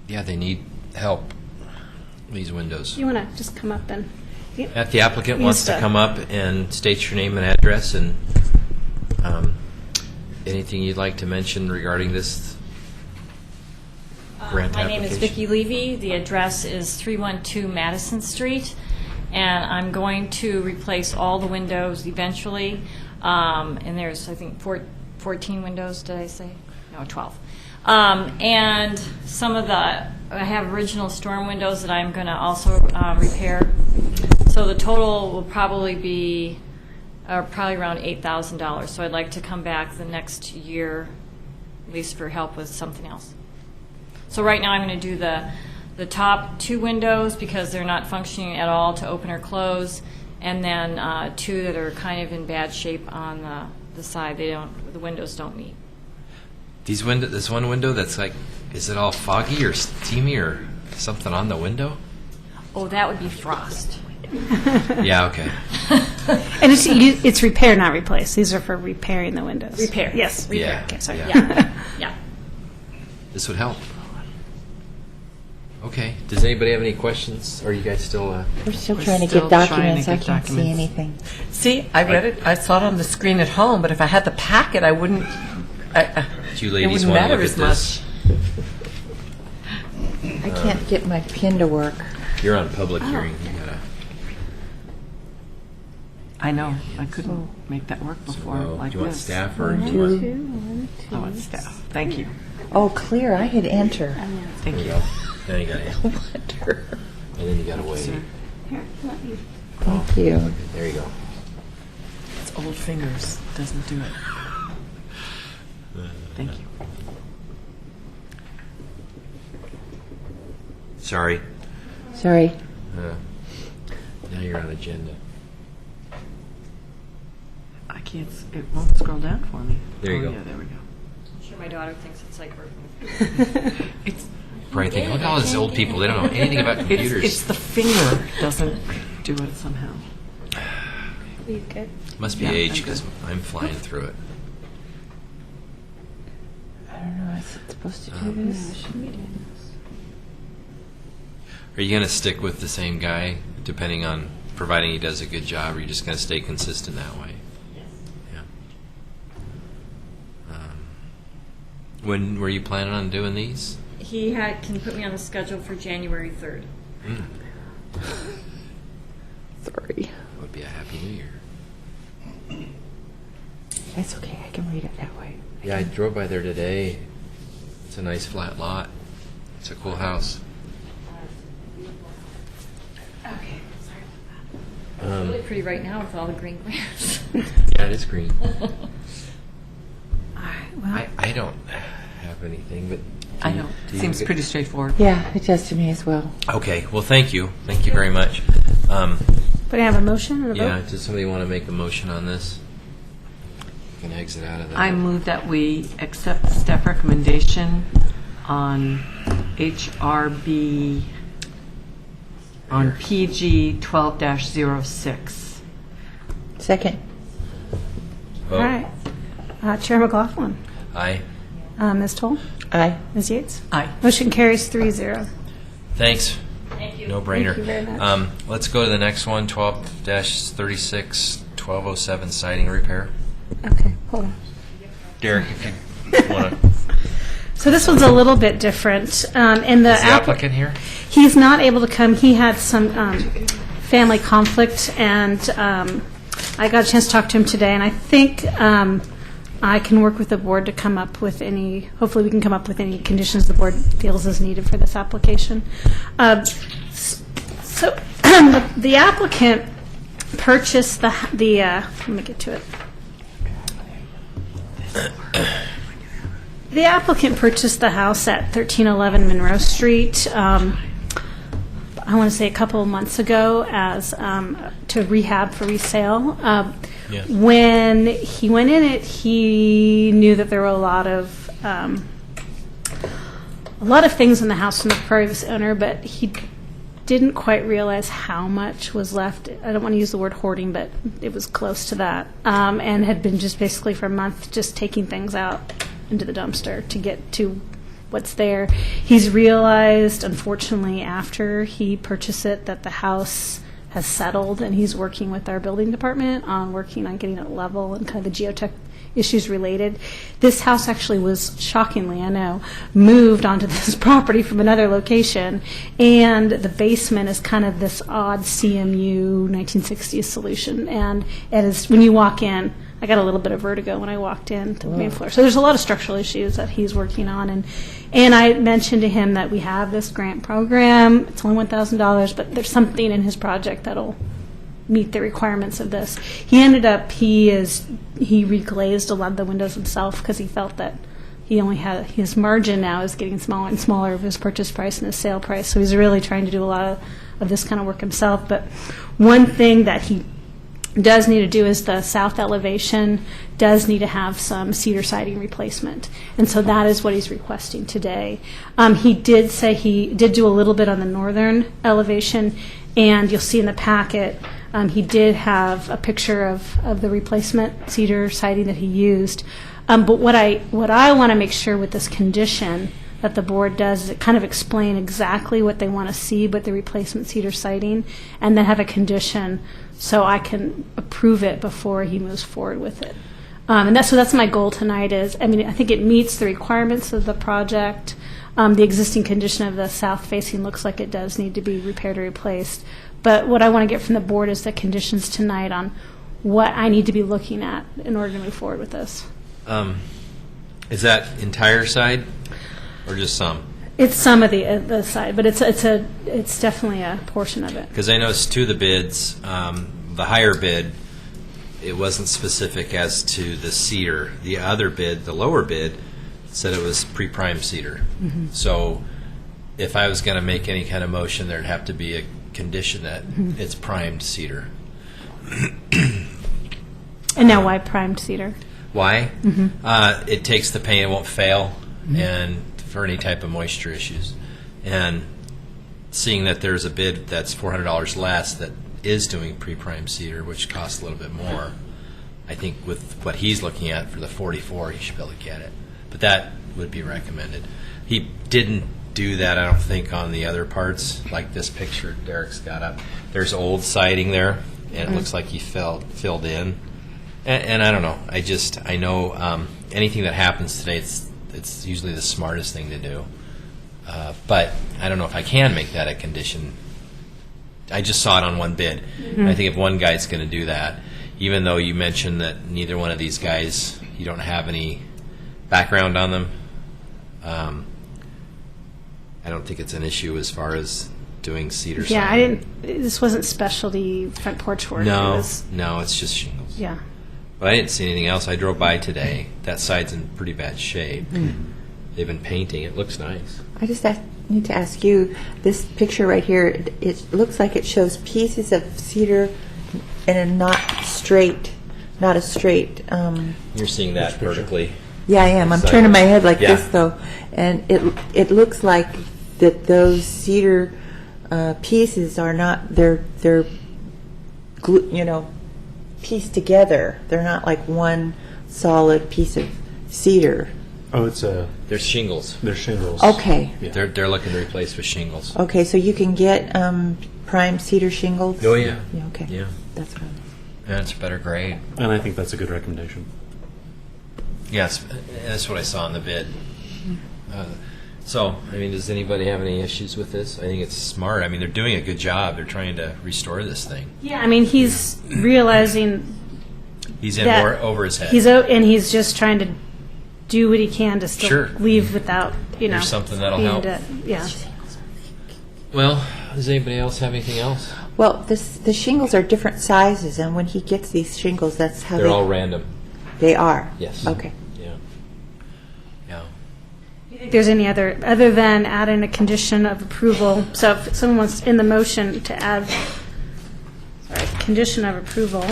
Yeah, they need help, these windows. You want to just come up and... If the applicant You wants to start. come up and state your name and address and anything you'd like to mention regarding this grant My name application. is Vicki Levy. The address is 312 Madison Street, and I'm going to replace all the windows eventually. And there's, I think, 14 windows, did I say? No, 12. And some of I have original storm windows that I'm going to also repair. So the total will probably be probably around $8,000. So I'd like to come back the next year, at least for help with something else. So right now I'm going to do the top 2 windows because they're not functioning at all to open or close, and then 2 that are kind of in bad shape on the side. The windows don't meet. This one window that's like, is it all foggy or steamy or something on the window? Oh, that would be frost. Yeah, okay. And it's repair, not replace. These are for repairing the windows. Repair. Yes. Repair. Yeah, Okay, sorry. Yeah. Yeah. This would help. Okay. Does anybody have any questions? Or are you guys still... We're still We're trying to still get trying to documents. I get can't see documents. anything. See, I read it. I saw it on the screen at home, but if I had the packet, I wouldn't. Do you It ladies wouldn't want to matter look as at this? much. I can't get my pin to work. You're on public hearing. You gotta. I know, I couldn't make that work before Well, like do you want this. staff or do you want? I want staff. Thank you. Oh, clear. I hit enter. Thank There you you. go. Then you got it. Wonder. And then you gotta wait. Here, let me- Thank you. There you go. It's old fingers, doesn't do it. Thank you. Sorry. Sorry. Now you're on agenda. I can't, it won't scroll down for me. There you Oh, go. Yeah, there we go. I'm sure my daughter thinks it's like working. It's, Probably thinking, look at all these old people. They don't know anything about computers. it's the finger doesn't do it somehow. Are you good? Must be Yeah, age I'm because good. I'm flying through it. I don't know. Is it supposed to do this? Are you going to stick with the same guy, depending on, providing he does a good job, or are you just going to stay consistent that way? Yeah. When were you planning on doing these? He can put me on the schedule for January 3rd. Sorry. That would be a happy new year. That's okay. I can read it that way. Yeah, I drove by there today. It's a nice flat lot. It's a cool house. It's really pretty right now with all the green grass. Yeah, it is green. All right, well, I don't have anything, but I know, seems pretty straightforward. Yeah, it does to me as well. Okay. Well, thank you. Thank you very much. but I have a motion and a Yeah. vote? Does somebody want to make a motion on this? Can exit out of that. I move that we accept the staff recommendation on HRB, on PG 12-06. Second. Vote. All right. Chair McLaughlin. Aye. Ms. Toll. Aye. Ms. Yates. Aye. Motion carries 3-0. Thanks. Thank you. No brainer. Thank you very much. Let's go to the next one, 12-36, 1207 siding repair. Okay, hold on. Derek, if you want to. So this one's a little bit different. In the Is the applicant here? He's not able to come. He had some family conflict, and I got a chance to talk to him today, and I think I can work with the board to come up with any, hopefully we can come up with any conditions the board feels is needed for this application. So the applicant purchased let me get to it. The applicant purchased the house at 1311 Monroe Street, I want to say a couple of months ago, as to rehab for resale. Yeah. When he went in it, he knew that there were a lot of things in the house from the previous owner, but he didn't quite realize how much was left. I don't want to use the word hoarding, but it was close to that, and had been just basically for a month just taking things out into the dumpster to get to what's there. He's realized, unfortunately, after he purchased it, that the house has settled, and he's working with our building department on working on getting it level and kind of the geotech issues related. This house actually was, shockingly, I know, moved onto this property from another location, and the basement is kind of this odd CMU 1960s solution, and it is, when you walk in, I got a little bit of vertigo when I walked in to the main floor. So there's a lot of structural issues that he's working on, and I mentioned to him that we have this grant program. It's only $1,000, but there's something in his project that'll meet the requirements of this. He ended up, he reglazed a lot of the windows himself because he felt that he only had, his margin now is getting smaller and smaller of his purchase price and his sale price. So he's really trying to do a lot of this kind of work himself. But one thing that he does need to do is the south elevation does need to have some cedar siding replacement, and so that is what he's requesting today. He did say he did do a little bit on the northern elevation, and you'll see in the packet he did have a picture of the replacement cedar siding that he used. But what I want to make sure with this condition that the board does is it kind of explain exactly what they want to see with the replacement cedar siding, and then have a condition so I can approve it before he moves forward with it. And that's my goal tonight is, I mean, I think it meets the requirements of the project. The existing condition of the south facing looks like it does need to be repaired or replaced. But what I want to get from the board is the conditions tonight on what I need to be looking at in order to move forward with this. Is that entire side or just some? It's some of the side, but it's definitely a portion of it. Because I noticed two of the bids, the higher bid, it wasn't specific as to the cedar. The other bid, the lower bid, said it was pre-prime cedar. So if I was going to make any kind of motion, there'd have to be a condition that it's primed cedar. And now, why primed cedar? Why? It takes the paint, it won't fail, and for any type of moisture issues. And seeing that there's a bid that's $400 less that is doing pre-prime cedar, which costs a little bit more, I think with what he's looking at for the 44, he should be able to get it. But that would be recommended. He didn't do that, I don't think, on the other parts, like this picture Derek's got up. There's old siding there, and it looks like he filled in. And I don't know. I know anything that happens today, it's usually the smartest thing to do. But I don't know if I can make that a condition. I just saw it on one bid. I think if one guy's going to do that, even though you mentioned that neither one of these guys, you don't have any background on them, I don't think it's an issue as far as doing cedar siding. Yeah, this wasn't specialty front porch work. It No, was, no, it's just shingles. yeah. But I didn't see anything else. I drove by today. That side's in pretty bad shape. They've been painting. It looks nice. I just need to ask you, this picture right here, it looks like it shows pieces of cedar in a not a straight. You're seeing that vertically. Yeah, I am. I'm It's turning my like- head like yeah. this though, and it looks like that those cedar pieces are not they're pieced together. They're not like one solid piece of cedar. Oh, it's There's shingles. they're shingles. Okay. Yeah. They're looking to replace with shingles. Okay, so you can get prime cedar shingles? Oh, yeah. Yeah, okay. Yeah. That's what And it's a better grade. And I think that's a good recommendation. Yes, that's what I saw in the bid. So, I mean, does anybody have any issues with this? I think it's smart. I mean, they're doing a good job. They're trying to restore this thing. Yeah, I mean, he's realizing He's in that more over his head. and he's just trying to do what he can to still Sure. leave without, There's something that'll being help. yeah. Well, does anybody else have anything else? Well, the shingles are different sizes, and when he gets these shingles, that's how They're all random. they are. Yes. Okay. Yeah. Yeah. Do you think there's any other than adding a condition of approval? So if someone wants in the motion to add, condition of approval.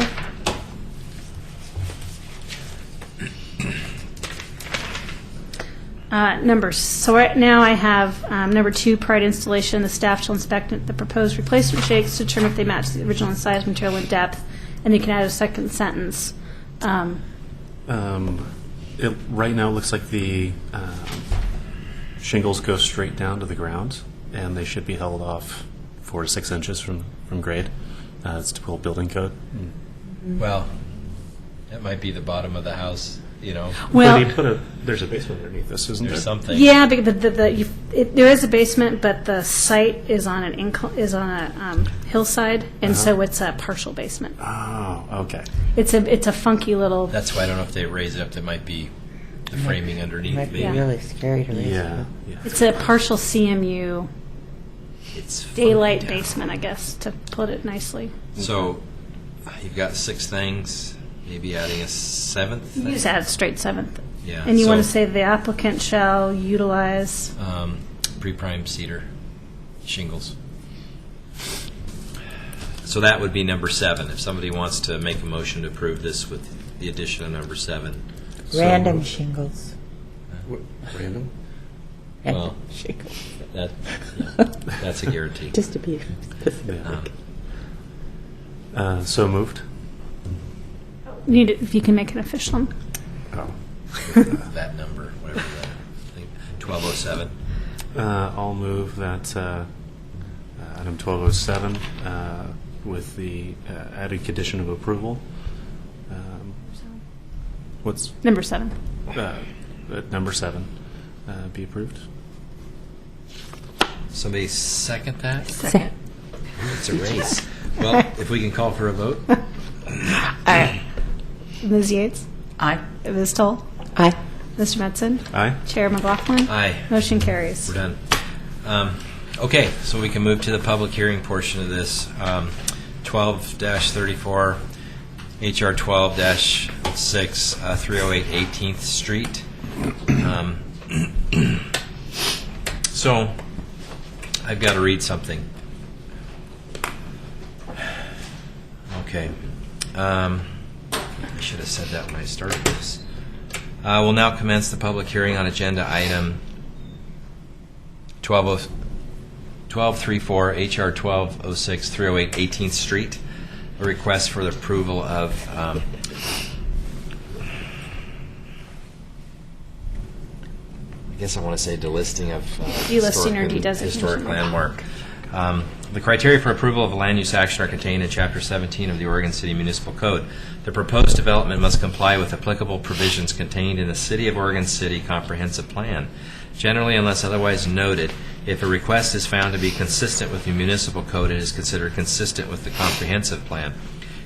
Numbers. So right now I have number 2, prior to installation, the staff shall inspect the proposed replacement shakes to determine if they match the original in size, material, and depth. And you can add a second sentence. Right now, it looks like the shingles go straight down to the ground, and they should be held off 4 to 6 inches from grade. It's typical building code. Well, that might be the bottom of the house, you know. Well, But there's a basement underneath this, isn't There's there? something. yeah, but there is a basement, but the site is on an hillside, and so it's a partial basement. Oh, okay. It's a funky little. That's why I don't know if they raise it up. There might be the framing underneath. Might be Maybe. really scary to raise Yeah. it. Yeah. It's a partial CMU It's funky daylight down. basement, I guess, to put it nicely. So you've got 6 things. Maybe adding a 7th. You thing? just add straight 7th. Yeah. And you so, want to say the applicant shall utilize. pre-primed cedar shingles. So that would be number 7. If somebody wants to make a motion to approve this with the addition of number 7. Random shingles. Random? Well, Shingles. that's a guarantee. Just to be specific. So moved. Need it, if you can make an official. Oh. That number, whatever that thing, 1207. I'll move that item 1207 with the added condition of approval. What's Number 7. number 7 be approved? Somebody second that? Second. It's a race. Well, if we can call for a vote. Ms. Yates? Aye. Ms. Toll? Aye. Mr. Metzen? Aye. Chair McLaughlin? Aye. Motion carries. We're done. Okay, so we can move to the public hearing portion of this. 12-34, HR 12-6, 308 18th Street. So, I've got to read something. Okay. I should have said that when I started this. We'll now commence the public hearing on agenda item 1234, HR 1206, 308 18th Street, a request for the approval of I guess I want to say delisting of Delisting or historic and dedesignation. historic landmark. The criteria for approval of a land use action are contained in Chapter 17 of the Oregon City Municipal Code. The proposed development must comply with applicable provisions contained in the City of Oregon City Comprehensive Plan. Generally, unless otherwise noted, if a request is found to be consistent with the municipal code, it is considered consistent with the comprehensive plan.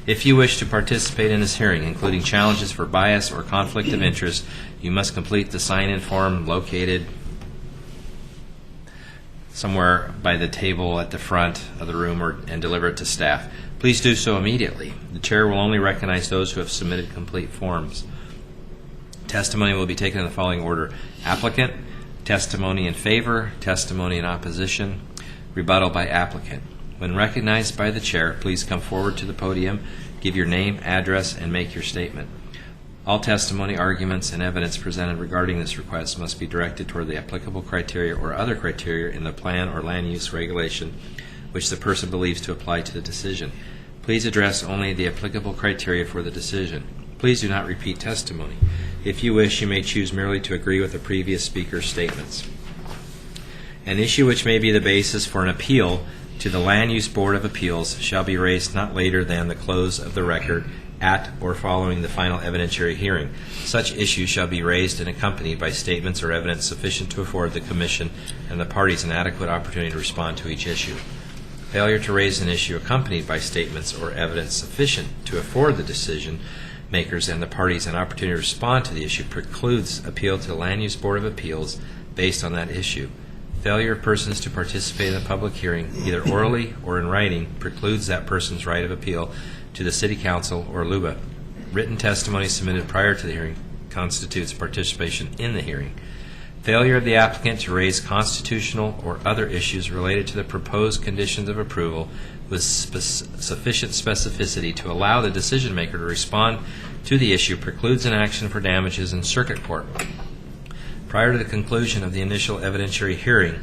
If you wish to participate in this hearing, including challenges for bias or conflict of interest, you must complete the sign-in form located somewhere by the table at the front of the room and deliver it to staff. Please do so immediately. The chair will only recognize those who have submitted complete forms. Testimony will be taken in the following order: applicant, testimony in favor, testimony in opposition, rebuttal by applicant. When recognized by the chair, please come forward to the podium, give your name, address, and make your statement. All testimony, arguments, and evidence presented regarding this request must be directed toward the applicable criteria or other criteria in the plan or land use regulation which the person believes to apply to the decision. Please address only the applicable criteria for the decision. Please do not repeat testimony. If you wish, you may choose merely to agree with the previous speaker's statements. An issue which may be the basis for an appeal to the Land Use Board of Appeals shall be raised not later than the close of the record at or following the final evidentiary hearing. Such issue shall be raised and accompanied by statements or evidence sufficient to afford the Commission and the parties an adequate opportunity to respond to each issue. Failure to raise an issue accompanied by statements or evidence sufficient to afford the decision makers and the parties an opportunity to respond to the issue precludes appeal to the Land Use Board of Appeals based on that issue. Failure of persons to participate in the public hearing, either orally or in writing, precludes that person's right of appeal to the City Council or LUBA. Written testimony submitted prior to the hearing constitutes participation in the hearing. Failure of the applicant to raise constitutional or other issues related to the proposed conditions of approval with sufficient specificity to allow the decision maker to respond to the issue precludes an action for damages in circuit court. Prior to the conclusion of the initial evidentiary hearing,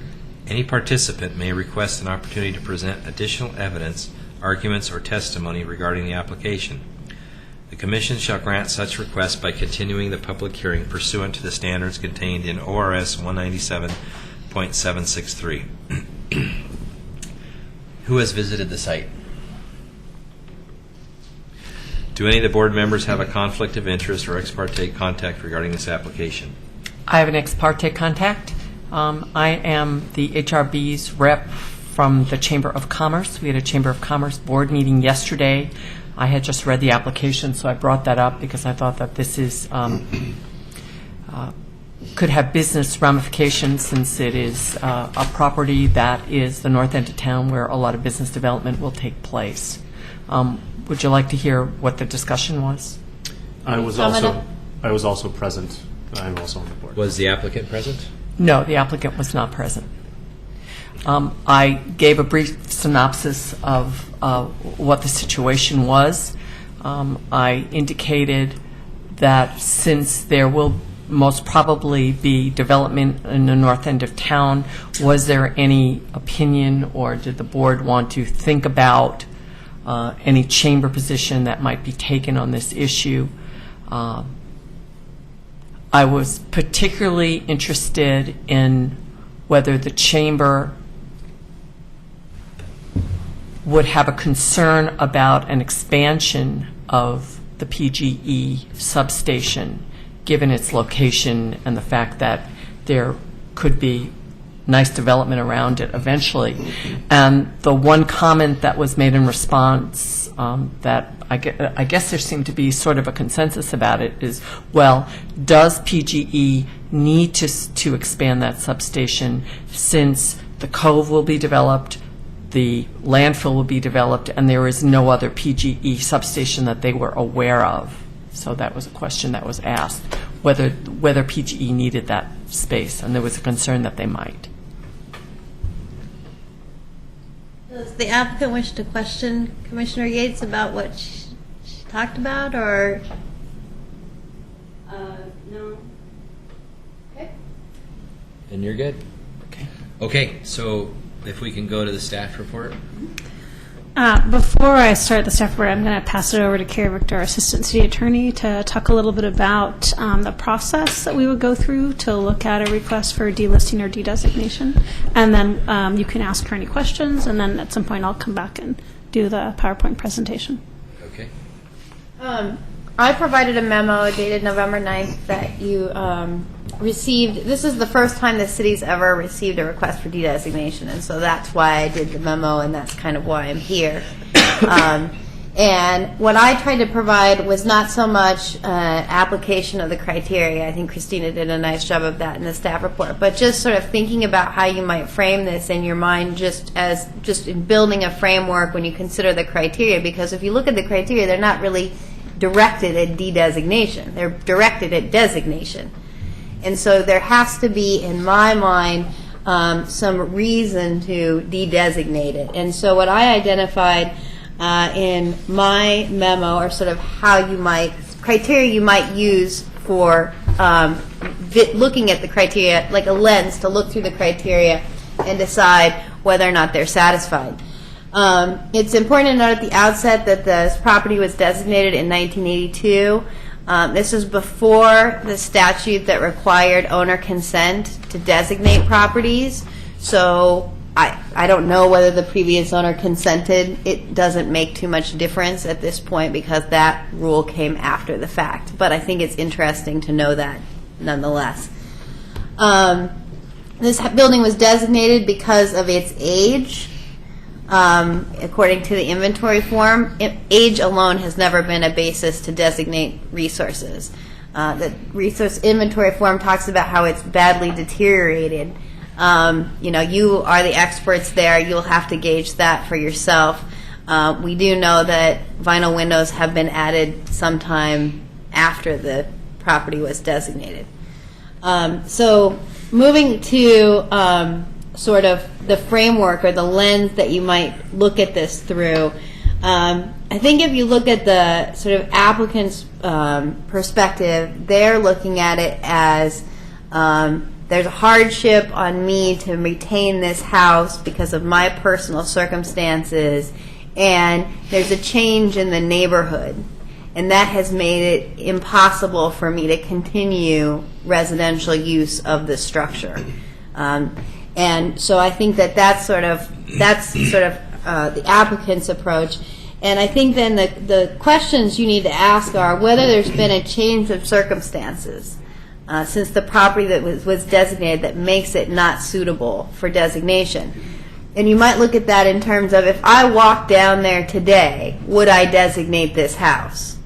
any participant may request an opportunity to present additional evidence, arguments, or testimony regarding the application. The Commission shall grant such request by continuing the public hearing pursuant to the standards contained in ORS 197.763. Who has visited the site? Do any of the board members have a conflict of interest or ex parte contact regarding this application? I have an ex parte contact. I am the HRB's rep from the Chamber of Commerce. We had a Chamber of Commerce board meeting yesterday. I had just read the application, so I brought that up because I thought that this is could have business ramifications since it is a property that is the north end of town where a lot of business development will take place. Would you like to hear what the discussion was? I was also present. I'm also on the board. Was the applicant present? No, the applicant was not present. I gave a brief synopsis of what the situation was. I indicated that since there will most probably be development in the north end of town, was there any opinion or did the board want to think about any chamber position that might be taken on this issue? I was particularly interested in whether the chamber would have a concern about an expansion of the PGE substation, given its location and the fact that there could be nice development around it eventually. And the one comment that was made in response that I guess there seemed to be sort of a consensus about it is, well, does PGE need to expand that substation since the Cove will be developed, the landfill will be developed, and there is no other PGE substation that they were aware of? So that was a question that was asked, whether PGE needed that space, and there was a concern that they might. Does the applicant wish to question Commissioner Yates about what she talked about, or? No. And you're good? Okay. Okay, so if we can go to the staff report. Before I start the staff report, I'm going to pass it over to Carrie Victor, our Assistant City Attorney, to talk a little bit about the process that we would go through to look at a request for delisting or dedesignation. And then you can ask her any questions, and then at some point I'll come back and do the PowerPoint presentation. Okay. I provided a memo dated November 9th that you received. This is the first time the city's ever received a request for dedesignation, and so that's why I did the memo, and that's kind of why I'm here. And what I tried to provide was not so much application of the criteria. I think Christina did a nice job of that in the staff report, but just sort of thinking about how you might frame this in your mind, just in building a framework when you consider the criteria. Because if you look at the criteria, they're not really directed at de-designation. They're directed at designation. And so there has to be, in my mind, some reason to de-designate it. And so what I identified in my memo are sort of how you might, criteria you might use for looking at the criteria, like a lens to look through the criteria and decide whether or not they're satisfied. It's important to note at the outset that this property was designated in 1982. This was before the statute that required owner consent to designate properties. So I don't know whether the previous owner consented. It doesn't make too much difference at this point because that rule came after the fact. But I think it's interesting to know that nonetheless. This building was designated because of its age. According to the inventory form, age alone has never been a basis to designate resources. The resource inventory form talks about how it's badly deteriorated. You are the experts there. You'll have to gauge that for yourself. We do know that vinyl windows have been added sometime after the property was designated. So moving to sort of the framework or the lens that you might look at this through. I think if you look at the sort of applicant's perspective, they're looking at it as there's a hardship on me to retain this house because of my personal circumstances, and there's a change in the neighborhood, and that has made it impossible for me to continue residential use of the structure. And so I think that's sort of the applicant's approach. And I think then the questions you need to ask are whether there's been a change of circumstances since the property that was designated that makes it not suitable for designation. And you might look at that in terms of, if I walk down there today, would I designate this house?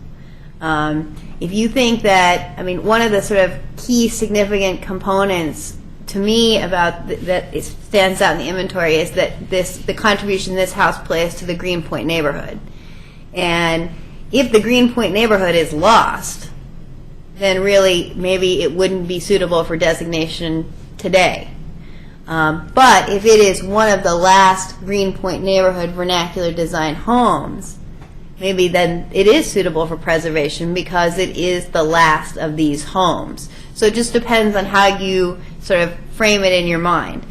If you think that, one of the sort of key significant components to me about that it stands out in the inventory is that the contribution this house plays to the Greenpoint neighborhood. And if the Greenpoint neighborhood is lost, then really maybe it wouldn't be suitable for designation today. But if it is one of the last Greenpoint neighborhood vernacular design homes, maybe then it is suitable for preservation because it is the last of these homes. So it just depends on how you sort of frame it in your mind.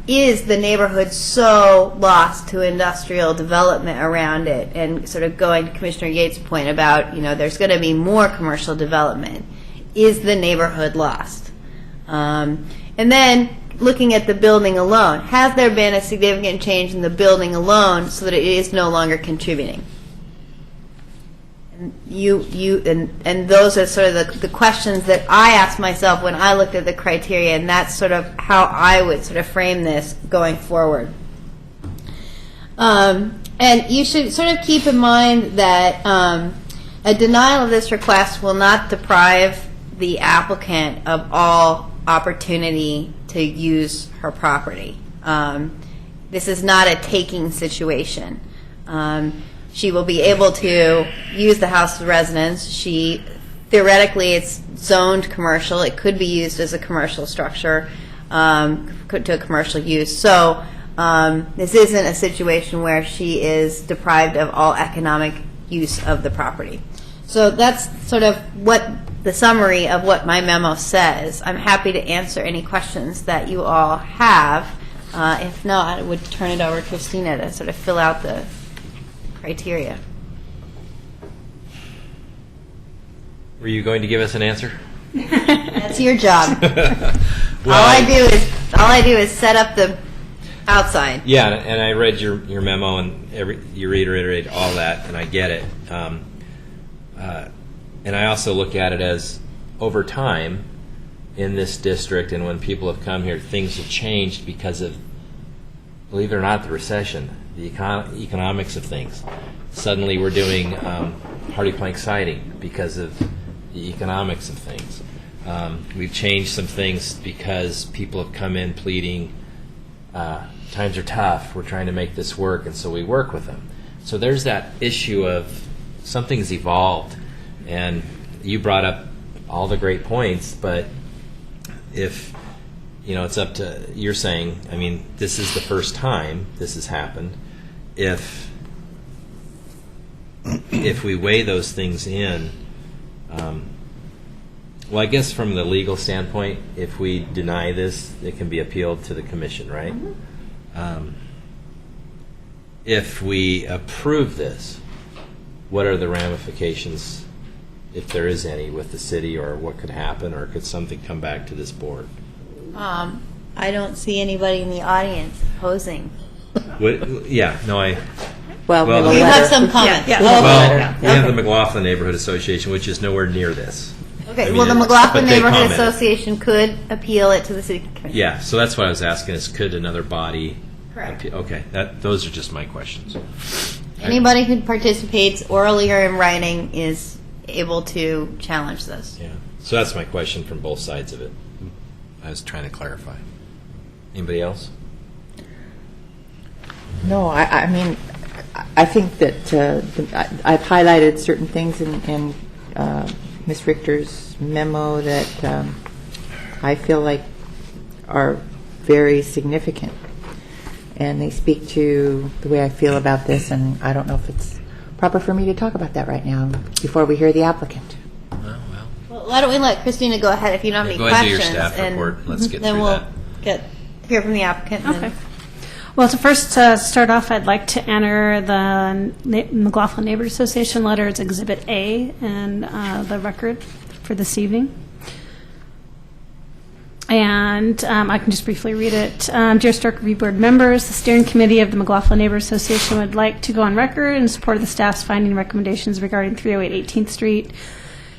Is the neighborhood so lost to industrial development around it? And sort of going to Commissioner Yates' point about, there's going to be more commercial development. Is the neighborhood lost? And then looking at the building alone, has there been a significant change in the building alone so that it is no longer contributing? And those are sort of the questions that I asked myself when I looked at the criteria, and that's sort of how I would sort of frame this going forward. And you should sort of keep in mind that a denial of this request will not deprive the applicant of all opportunity to use her property. This is not a taking situation. She will be able to use the house of residence. Theoretically, it's zoned commercial. It could be used as a commercial structure to a commercial use. So this isn't a situation where she is deprived of all economic use of the property. So that's sort of what the summary of what my memo says. I'm happy to answer any questions that you all have. If not, I would turn it over to Christina to sort of fill out the criteria. Were you going to give us an answer? That's your job. Well, all I do is set up the outside. Yeah, and I read your memo, and you reiterated all that, and I get it. And I also look at it as, over time, in this district, and when people have come here, things have changed because of, believe it or not, the recession, the economics of things. Suddenly we're doing hardy plank siding because of the economics of things. We've changed some things because people have come in pleading, times are tough, we're trying to make this work, and so we work with them. So there's that issue of something's evolved, and you brought up all the great points, but if, it's up to, you're saying, I mean, this is the first time this has happened. If we weigh those things in, well, I guess from the legal standpoint, if we deny this, it can be appealed to the commission, right? Mm-hmm. If we approve this, what are the ramifications, if there is any, with the city, or what could happen, or could something come back to this board? I don't see anybody in the audience opposing. Well, You have some comments. Yeah. we have the McLaughlin Neighborhood Association, which is nowhere near this. Okay, I mean, well, the McLaughlin but they Neighborhood commented. Association could appeal it to the city commission. Yeah, so that's what I was asking, is could another body Correct. appeal? Okay, those are just my questions. Anybody who participates orally or in writing is able to challenge this. Yeah, so that's my question from both sides of it. I was trying to clarify. Anybody else? No, I mean, I think that I've highlighted certain things in Ms. Richter's memo that I feel like are very significant, and they speak to the way I feel about this, and I don't know if it's proper for me to talk about that right now before we hear the applicant. Well, why don't we let Christina go ahead if you don't have any Go ahead and do questions. your staff and report. Let's get then through we'll that. hear from the applicant. and Okay. then- Well, to first start off, I'd like to enter the McLaughlin Neighborhood Association letter. It's Exhibit A and the record for this evening. And I can just briefly read it. Dear Stark Review Board members, the steering committee of the McLaughlin Neighborhood Association would like to go on record in support of the staff's finding recommendations regarding 308 18th Street.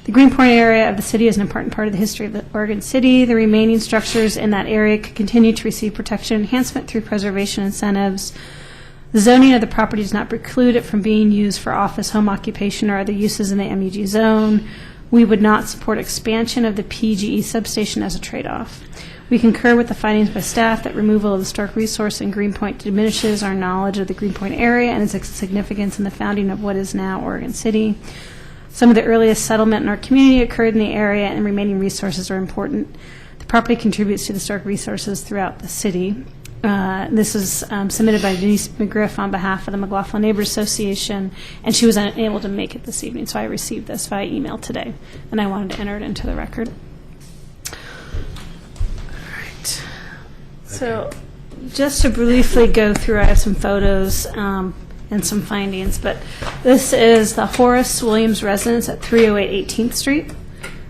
The Greenpoint area of the city is an important part of the history of the Oregon City. The remaining structures in that area could continue to receive protection and enhancement through preservation incentives. The zoning of the property does not preclude it from being used for office, home occupation, or other uses in the MUG zone. We would not support expansion of the PGE substation as a trade-off. We concur with the findings by staff that removal of the Stark resource in Greenpoint diminishes our knowledge of the Greenpoint area and its significance in the founding of what is now Oregon City. Some of the earliest settlement in our community occurred in the area, and remaining resources are important. The property contributes to the Stark resources throughout the city. This is submitted by Denise McGriff on behalf of the McLaughlin Neighbors Association, and she was unable to make it this evening, so I received this via email today, and I wanted to enter it into the record. All right. So just to briefly go through, I have some photos and some findings, but this is the Horace Williams residence at 308 18th Street.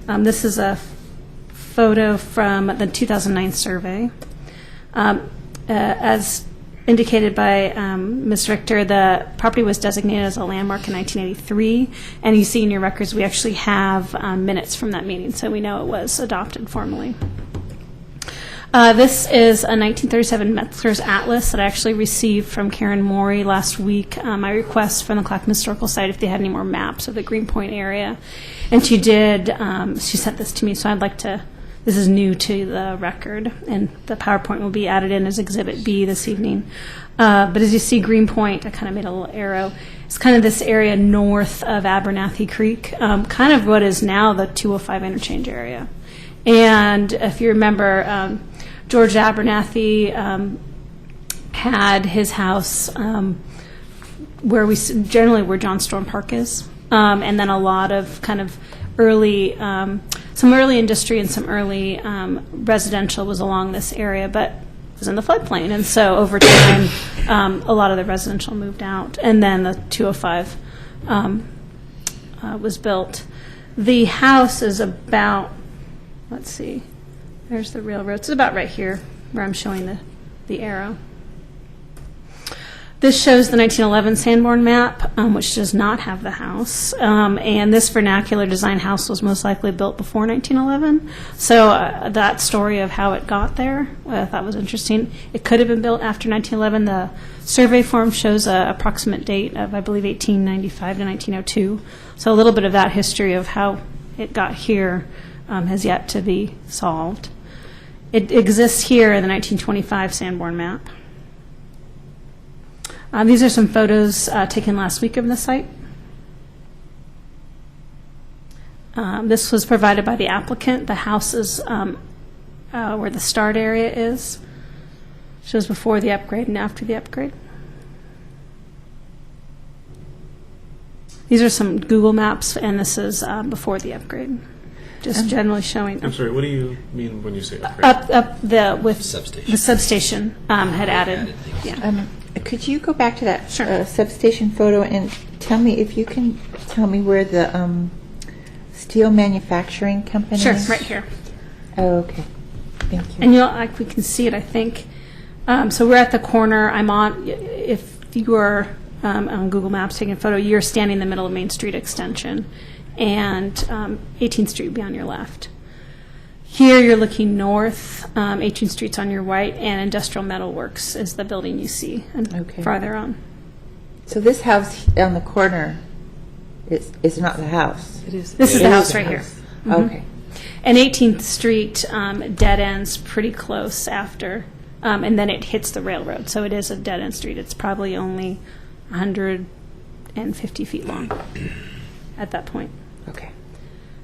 This is a photo from the 2009 survey. As indicated by Ms. Richter, the property was designated as a landmark in 1983, and you see in your records we actually have minutes from that meeting, so we know it was adopted formally. This is a 1937 Metzger's Atlas that I actually received from Karen Morey last week. My request from the Clackamas Historical Site if they had any more maps of the Greenpoint area. And she did, she sent this to me, so I'd like to, this is new to the record, and the PowerPoint will be added in as Exhibit B this evening. But as you see, Greenpoint, I kind of made a little arrow. It's kind of this area north of Abernathy Creek, kind of what is now the 205 interchange area. And if you remember, George Abernathy had his house where we generally where John Storm Park is, and then a lot of kind of early, some early industry and some early residential was along this area, but it was in the floodplain, and so over time, a lot of the residential moved out, and then the 205 was built. The house is about, let's see. There's the railroad. It's about right here where I'm showing the arrow. This shows the 1911 Sanborn map, which does not have the house. And this vernacular design house was most likely built before 1911. So that story of how it got there, I thought was interesting. It could have been built after 1911. The survey form shows an approximate date of, I believe, 1895 to 1902. So a little bit of that history of how it got here has yet to be solved. It exists here in the 1925 Sanborn map. These are some photos taken last week of the site. This was provided by the applicant. The house is where the start area is. Shows before the upgrade and after the upgrade. These are some Google Maps, and this is before the upgrade. Just generally showing. I'm sorry, what do you mean when you say upgrade? Up with Substation. the substation had added. Yeah. Could you go back to that Sure. substation photo and tell me if you can tell me where the steel manufacturing company Sure, is? right here. Oh, okay. Thank you. And we can see it, I think. So we're at the corner. I'm on, if you are on Google Maps taking a photo, you're standing in the middle of Main Street Extension, and 18th Street would be on your left. Here you're looking north, 18th Street's on your right, and Industrial Metal Works is the building you see, and Okay. farther on. So this house on the corner is not the house? It is. This is It the is house the right here. house. Okay. And 18th Street dead ends pretty close after, and then it hits the railroad. So it is a dead end street. It's probably only 150 feet long at that point. Okay.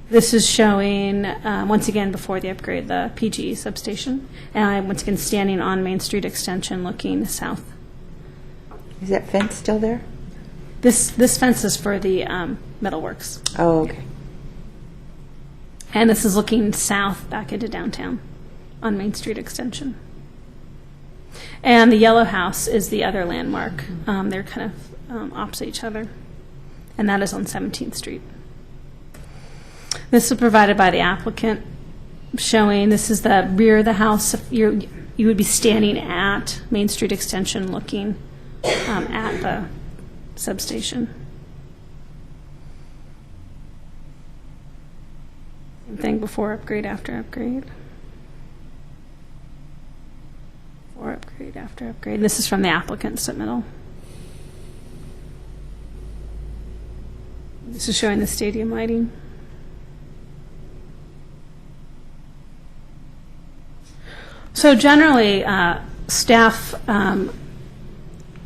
This is showing, once again, before the upgrade, the PGE substation. And I'm once again standing on Main Street Extension looking south. Is that fence still there? This fence is for the metalworks. Oh, okay. And this is looking south back into downtown on Main Street Extension. And the yellow house is the other landmark. They're kind of opposite each other. And that is on 17th Street. This is provided by the applicant, showing this is the rear of the house. You would be standing at Main Street Extension looking at the substation. Same thing before upgrade, after upgrade. Before upgrade, after upgrade. This is from the applicant's submittal. This is showing the stadium lighting. So generally, staff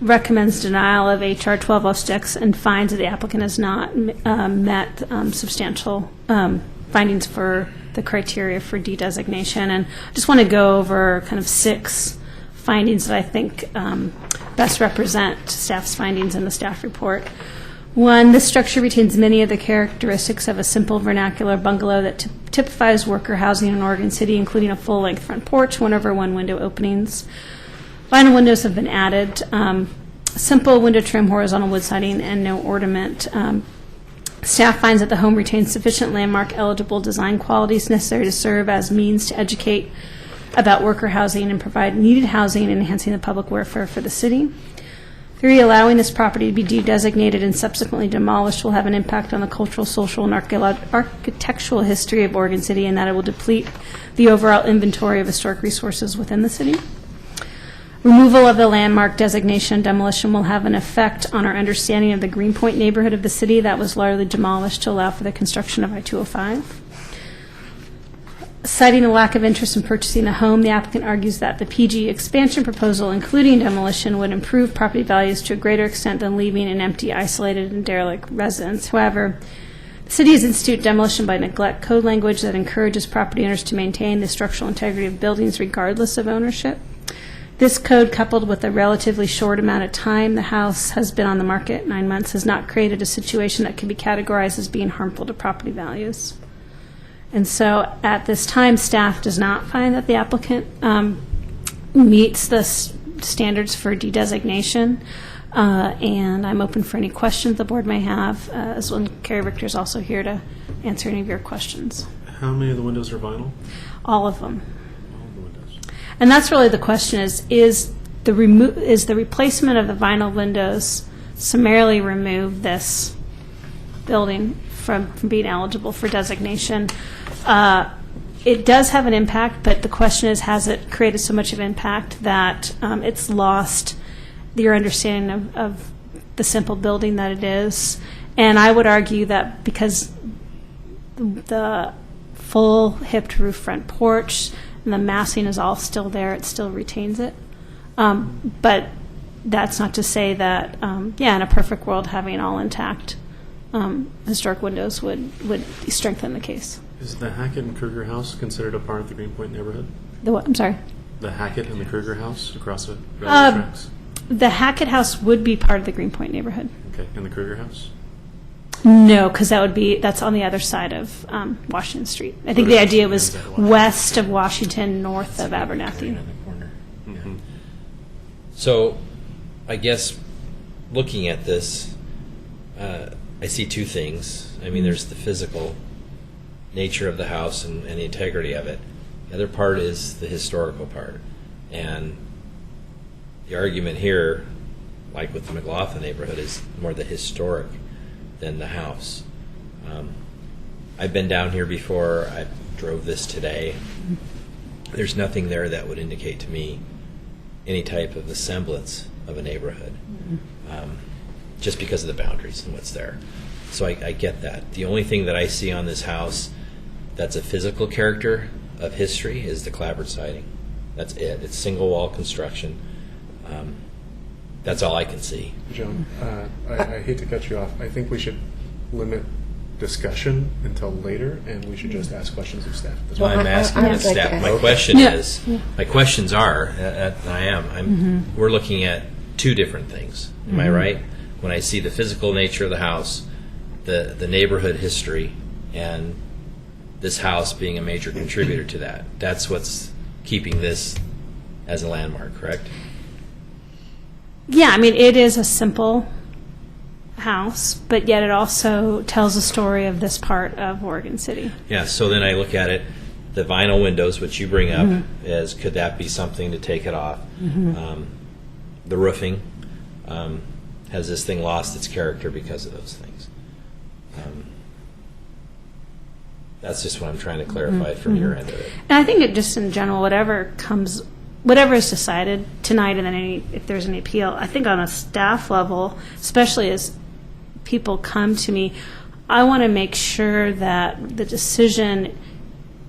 recommends denial of HR 1206 and finds that the applicant has not met substantial findings for the criteria for de-designation. And I just want to go over kind of 6 findings that I think best represent staff's findings in the staff report. 1, this structure retains many of the characteristics of a simple vernacular bungalow that typifies worker housing in Oregon City, including a full-length front porch, 1 over 1 window openings. Vinyl windows have been added. Simple window trim, horizontal wood siding, and no ornament. Staff finds that the home retains sufficient landmark eligible design qualities necessary to serve as means to educate about worker housing and provide needed housing and enhancing the public welfare for the city. 3, allowing this property to be de-designated and subsequently demolished will have an impact on the cultural, social, and architectural history of Oregon City, and that it will deplete the overall inventory of historic resources within the city. Removal of the landmark designation and demolition will have an effect on our understanding of the Greenpoint neighborhood of the city that was largely demolished to allow for the construction of I-205. Citing a lack of interest in purchasing a home, the applicant argues that the PG expansion proposal, including demolition, would improve property values to a greater extent than leaving an empty, isolated, and derelict residence. However, the city has instituted demolition by neglect code language that encourages property owners to maintain the structural integrity of buildings regardless of ownership. This code, coupled with a relatively short amount of time the house has been on the market, 9 months, has not created a situation that can be categorized as being harmful to property values. And so at this time, staff does not find that the applicant meets the standards for de-designation. And I'm open for any questions the board may have, as well. Carrie Richter is also here to answer any of your questions. How many of the windows are vinyl? All of them. All of the windows. And that's really the question: is the replacement of the vinyl windows summarily remove this building from being eligible for designation? It does have an impact, but the question is, has it created so much of impact that it's lost your understanding of the simple building that it is? And I would argue that because the full hipped roof front porch and the massing is all still there, it still retains it. But that's not to say that, in a perfect world, having all intact historic windows would strengthen the case. Is the Hackett and Kruger house considered a part of the Greenpoint neighborhood? The what? I'm sorry. The Hackett and the Kruger house across the railroad tracks? The Hackett house would be part of the Greenpoint neighborhood. Okay, and the Kruger house? No, because that's on the other side of Washington Street. I think the idea was west of Washington, north of Abernathy. In the corner. Mm-hmm. So, I guess looking at this, I see two things. I mean, there's the physical nature of the house and the integrity of it. The other part is the historical part. And the argument here, like with the McLaughlin neighborhood, is more the historic than the house. I've been down here before. I drove this today. There's nothing there that would indicate to me any type of the semblance of a neighborhood, just because of the boundaries and what's there. So I get that. The only thing that I see on this house that's a physical character of history is the clapboard siding. That's it. It's single wall construction. That's all I can see. Joan, I hate to cut you off. I think we should limit discussion until later, and we should just ask questions of staff. That's Well, I'm asking I'd the like to staff. ask- My question Yeah. is, my questions are, we're looking at two different things. Am I right? When I see the physical nature of the house, the neighborhood history, and this house being a major contributor to that. That's what's keeping this as a landmark, correct? Yeah, I mean, it is a simple house, but yet it also tells a story of this part of Oregon City. Yeah, so then I look at it, the vinyl windows, which you bring up, as could that be something to take it off? The roofing, has this thing lost its character because of those things? That's just what I'm trying to clarify from your end of it. And I think it just in general, whatever is decided tonight, and then if there's any appeal, I think on a staff level, especially as people come to me, I want to make sure that the decision,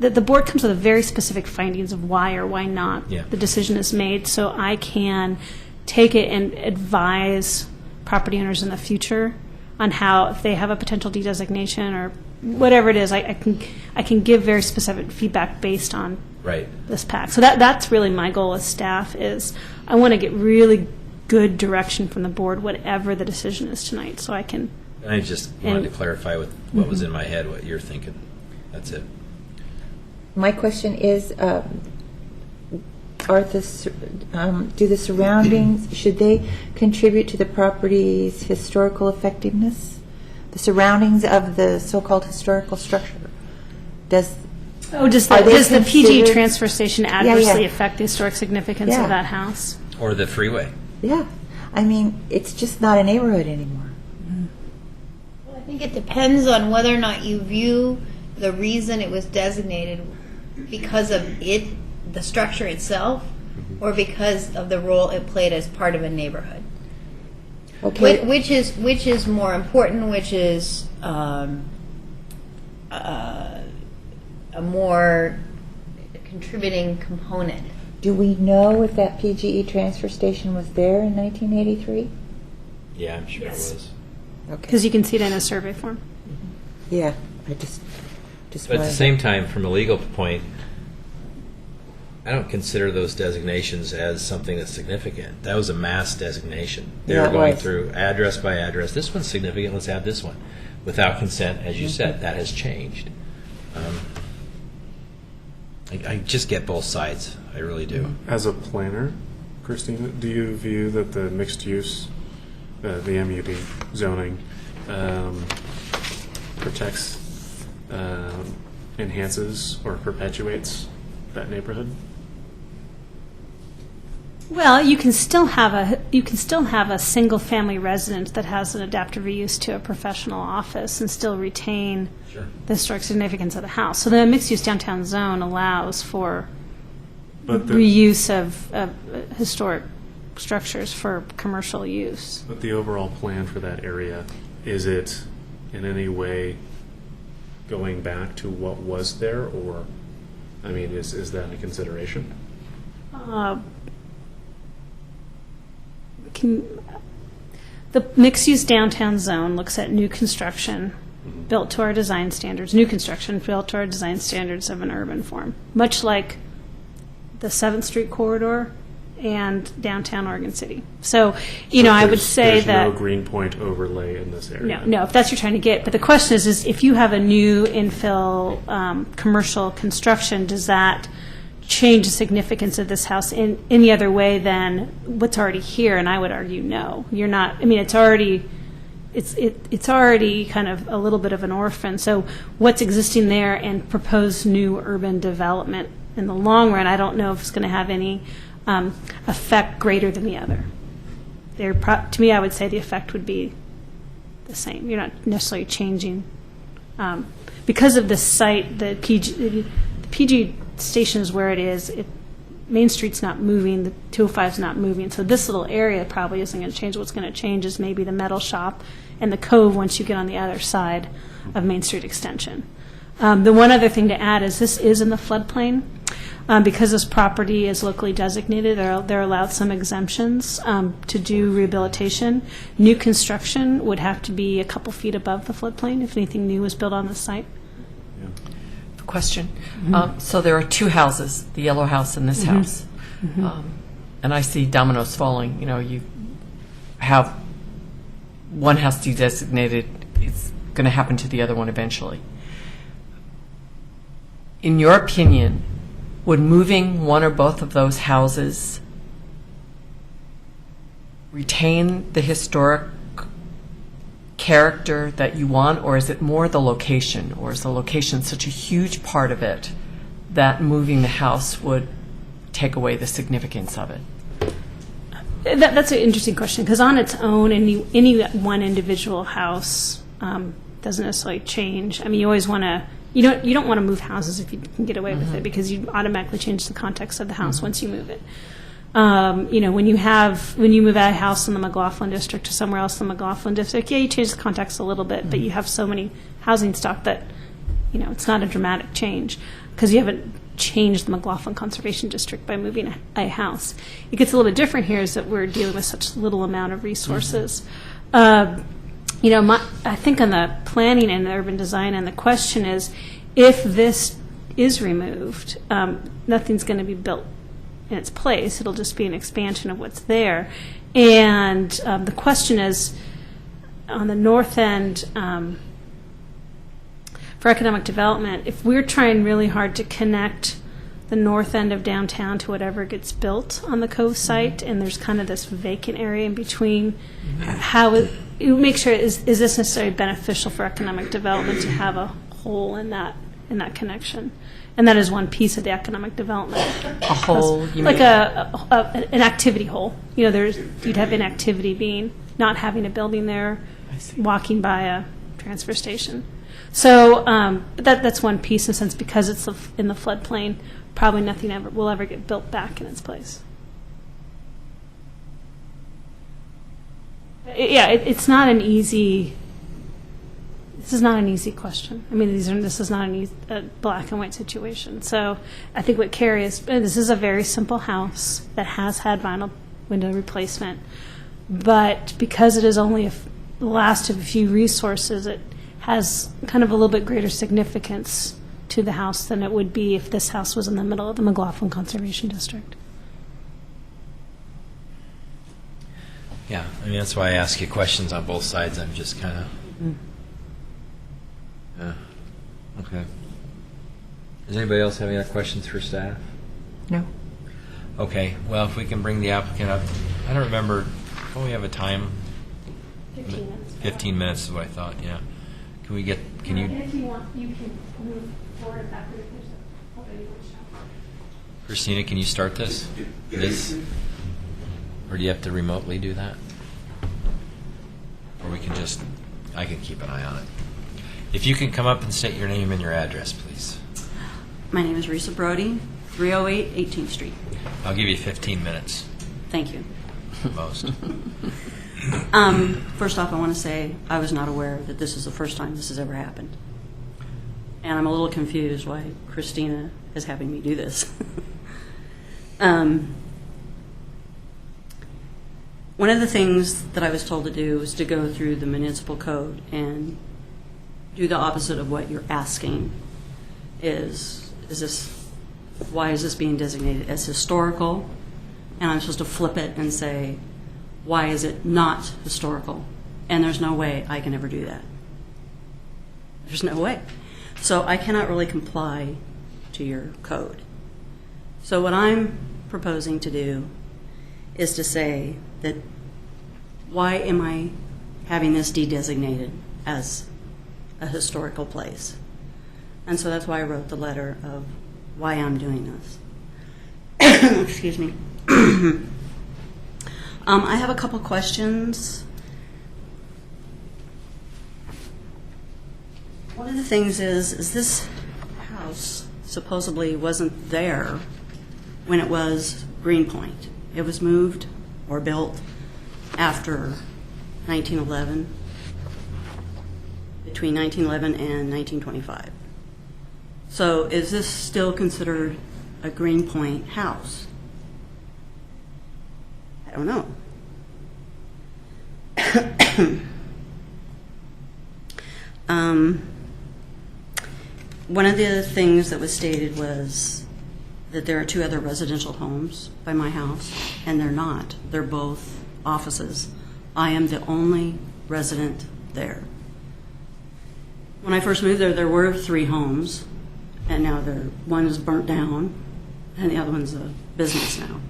that the board comes with very specific findings of why or why not the decision is made, so I can take it and advise property owners in the future on how, if they have a potential de-designation or whatever it is, I can give very specific feedback based on this pack. So that's really my goal as staff, is I want to get really good direction from the board, whatever the decision is tonight, so I can. I just wanted to clarify with what was in my head, what you're thinking. That's it. My question is, do the surroundings, should they contribute to the property's historical effectiveness? The surroundings of the so-called historical structure. Does Oh, does Are they the PG considered- transfer station adversely yeah. affect the historic significance Yeah. of that house? Or the freeway. Yeah. I mean, it's just not a neighborhood anymore. I think it depends on whether or not you view the reason it was designated because of it, the structure itself, or because of the role it played as part of a neighborhood. Okay. Which is more important? Which is a more contributing component? Do we know if that PGE transfer station was there in 1983? Yeah, I'm sure it was. Because you can see it in a survey form. Yeah, I just But at the wanted- same time, from a legal point, I don't consider those designations as something that's significant. That was a mass designation. They Yeah, were it going was. through address by address. This one's significant, let's add this one. Without consent, as you said, that has changed. I just get both sides. I really do. As a planner, Christina, do you view that the mixed use, the MUD zoning, protects, enhances, or perpetuates that neighborhood? Well, you can still have a single family residence that has an adaptive reuse to a professional office and still retain Sure. the historic significance of the house. So the mixed use downtown zone allows for But the, reuse of historic structures for commercial use. but the overall plan for that area, is it in any way going back to what was there, or, I mean, is that a consideration? The mixed-use downtown zone looks at new construction built to our design standards, new construction built to our design standards of an urban form, much like the 7th Street corridor and downtown Oregon City. So, I would say that... There's no Greenpoint overlay in this area? No, if that's what you're trying to get. But the question is if you have a new infill commercial construction, does that change the significance of this house in any other way than what's already here? And I would argue no. You're not. I mean, it's already kind of a little bit of an orphan. So what's existing there and proposed new urban development in the long run, I don't know if it's going to have any effect greater than the other. To me, I would say the effect would be the same. You're not necessarily changing. Because of the site, the PG station is where it is. Main Street's not moving. The 205 is not moving. So this little area probably isn't going to change. What's going to change is maybe the metal shop and the cove once you get on the other side of Main Street Extension. The one other thing to add is this is in the floodplain. Because this property is locally designated, they're allowed some exemptions to do rehabilitation. New construction would have to be a couple feet above the floodplain if anything new was built on the site. Question. So there are two houses, the yellow house and this house. And I see dominoes falling. You have one house designated, it's going to happen to the other one eventually. In your opinion, would moving one or both of those houses retain the historic character that you want, or is it more the location, or is the location such a huge part of it that moving the house would take away the significance of it? That's an interesting question because on its own, any one individual house doesn't necessarily change. I mean, you always want to. You don't want to move houses if you can get away with it because you automatically change the context of the house once you move it. When you move out of a house in the McLaughlin district to somewhere else in the McLaughlin district, you change the context a little bit, but you have so many housing stock that it's not a dramatic change because you haven't changed the McLaughlin Conservation District by moving a house. It gets a little bit different here is that we're dealing with such little amount of resources. I think on the planning and the urban design, and the question is, if this is removed, nothing's going to be built in its place. It'll just be an expansion of what's there. And the question is, on the north end, for economic development, if we're trying really hard to connect the north end of downtown to whatever gets built on the Cove site, and there's kind of this vacant area in between, you make sure is this necessarily beneficial for economic development to have a hole in that connection? And that is one piece of the economic development. A hole, you Like mean? an activity hole. You know, you'd have inactivity being not having a building there, walking by a transfer station. So that's one piece in a sense, because it's in the floodplain, probably nothing will ever get built back in its place. It's not an easy. This is not an easy question. I mean, this is not a black and white situation. So I think what Carrie is, this is a very simple house that has had vinyl window replacement, but because it is only the last of a few resources, it has kind of a little bit greater significance to the house than it would be if this house was in the middle of the McLaughlin Conservation District. Yeah, I mean, that's why I ask you questions on both sides. I'm just kind of. Yeah. Okay. Does anybody else have any other questions for staff? No. Okay. Well, if we can bring the applicant up, I don't remember. Don't we have a time? 15 minutes. 15 minutes is what I thought. Yeah. Can we get? Can you? If you want, you can move forward and backward. Christina, can you start this? Or do you have to remotely do that? Or we can just, I can keep an eye on it. If you can come up and state your name and your address, please. My name is Risa Brody, 308 18th Street. I'll give you 15 minutes, Thank you. at most. First off, I want to say I was not aware that this is the first time this has ever happened. And I'm a little confused why Christina is having me do this. One of the things that I was told to do was to go through the municipal code and do the opposite of what you're asking. Why is this being designated as historical? And I'm supposed to flip it and say, why is it not historical? And there's no way I can ever do that. There's no way. So I cannot really comply to your code. So what I'm proposing to do is to say that why am I having this de-designated as a historical place? And so that's why I wrote the letter of why I'm doing this. Excuse me. I have a couple questions. One of the things is this house supposedly wasn't there when it was Greenpoint. It was moved or built after 1911, between 1911 and 1925. So is this still considered a Greenpoint house? I don't know. One of the things that was stated was that there are two other residential homes by my house, and they're not. They're both offices. I am the only resident there. When I first moved there were 3 homes, and now one is burnt down, and the other one's a business now.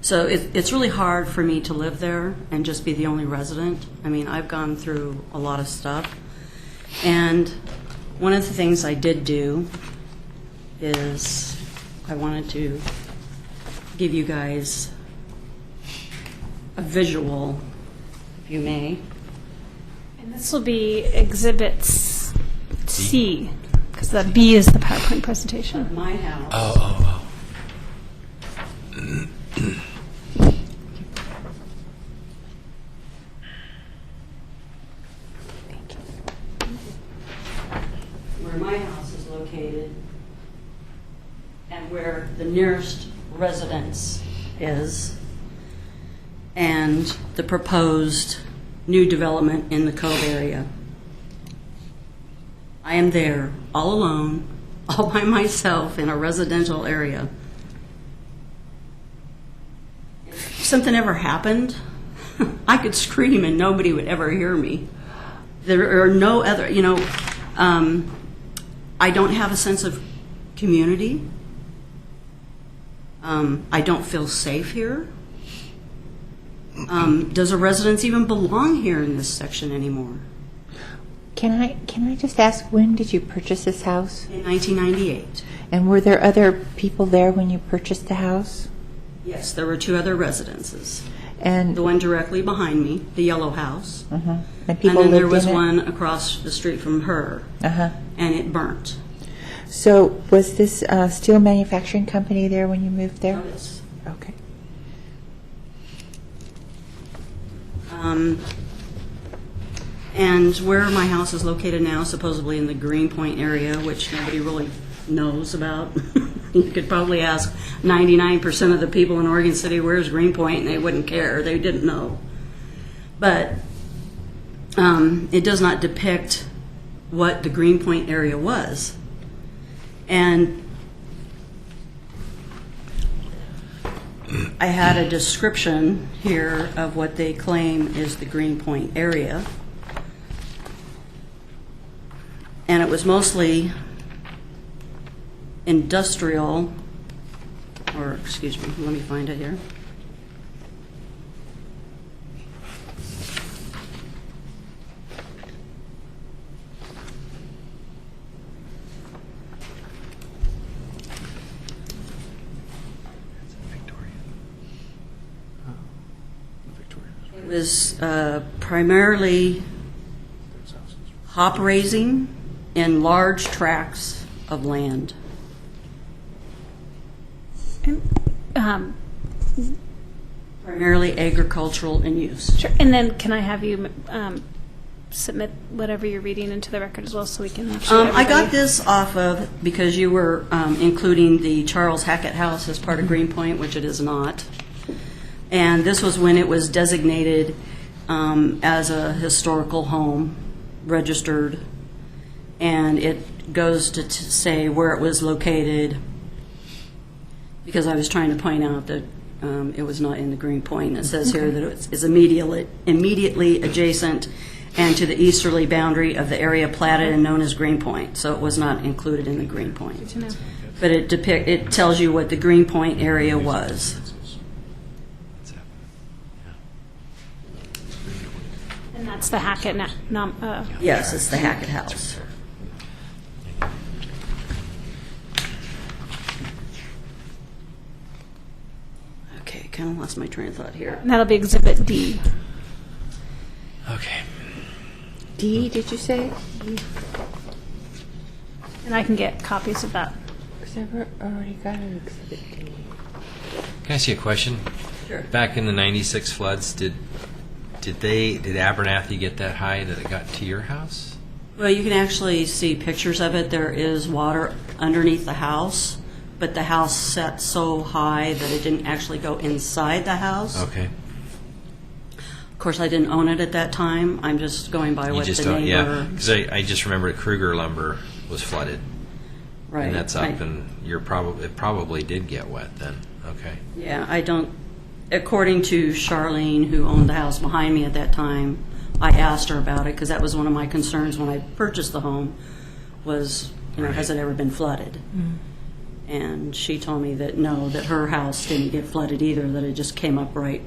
So it's really hard for me to live there and just be the only resident. I mean, I've gone through a lot of stuff, and one of the things I did do is I wanted to give you guys a visual, if you may. And this will be Exhibit C, because the B is the PowerPoint presentation. My house. Oh. Where my house is located and where the nearest residence is, and the proposed new development in the Cove area. I am there all alone, all by myself in a residential area. If something ever happened, I could scream and nobody would ever hear me. There are no other, I don't have a sense of community. I don't feel safe here. Does a residence even belong here in this section anymore? Can I just ask, when did you purchase this house? In 1998. And were there other people there when you purchased the house? Yes, there were 2 other residences. And The one directly behind me, the yellow house. and And people then there lived was in it? one across the street from her, Uh-huh. and it burnt. So was this steel manufacturing company there when you moved there? Yes. Okay. And where my house is located now, supposedly in the Greenpoint area, which nobody really knows about. You could probably ask 99% of the people in Oregon City, where's Greenpoint, and they wouldn't care. They didn't know. But it does not depict what the Greenpoint area was. And I had a description here of what they claim is the Greenpoint area. And it was mostly industrial, or excuse me, let me find it here. It was primarily hop raising in large tracts of land. Primarily agricultural in use. Sure. And then can I have you submit whatever you're reading into the record as well, so we can make sure I got everybody- this off of, because you were including the Charles Hackett House as part of Greenpoint, which it is not. And this was when it was designated as a historical home, registered, and it goes to say where it was located, because I was trying to point out that it was not in the Greenpoint. It says here that it is immediately adjacent and to the easterly boundary of the area platted and known as Greenpoint, so it was not included in the Greenpoint. Good to know. But it tells you what the Greenpoint area was. And that's the Hackett. Yes, it's the Hackett House. Okay, kind of lost my train of thought here. That'll be Exhibit D. Okay. D, did you say? And I can get copies of that. Because I've already got an exhibit D. Can I ask you a question? Sure. Back in the '96 floods, did Abernathy get that high that it got to your house? Well, you can actually see pictures of it. There is water underneath the house, but the house set so high that it didn't actually go inside the house. Okay. Of course, I didn't own it at that time. I'm just going by You what just the don't, neighbor. yeah. Because I just remember Kruger lumber was flooded, Right. and that's up, I- and it probably did get wet then. Okay. Yeah, I don't. According to Charlene, who owned the house behind me at that time, I asked her about it because that was one of my concerns when I purchased the home. Was, has it ever been flooded? And she told me that no, that her house didn't get flooded either. That it just came up right,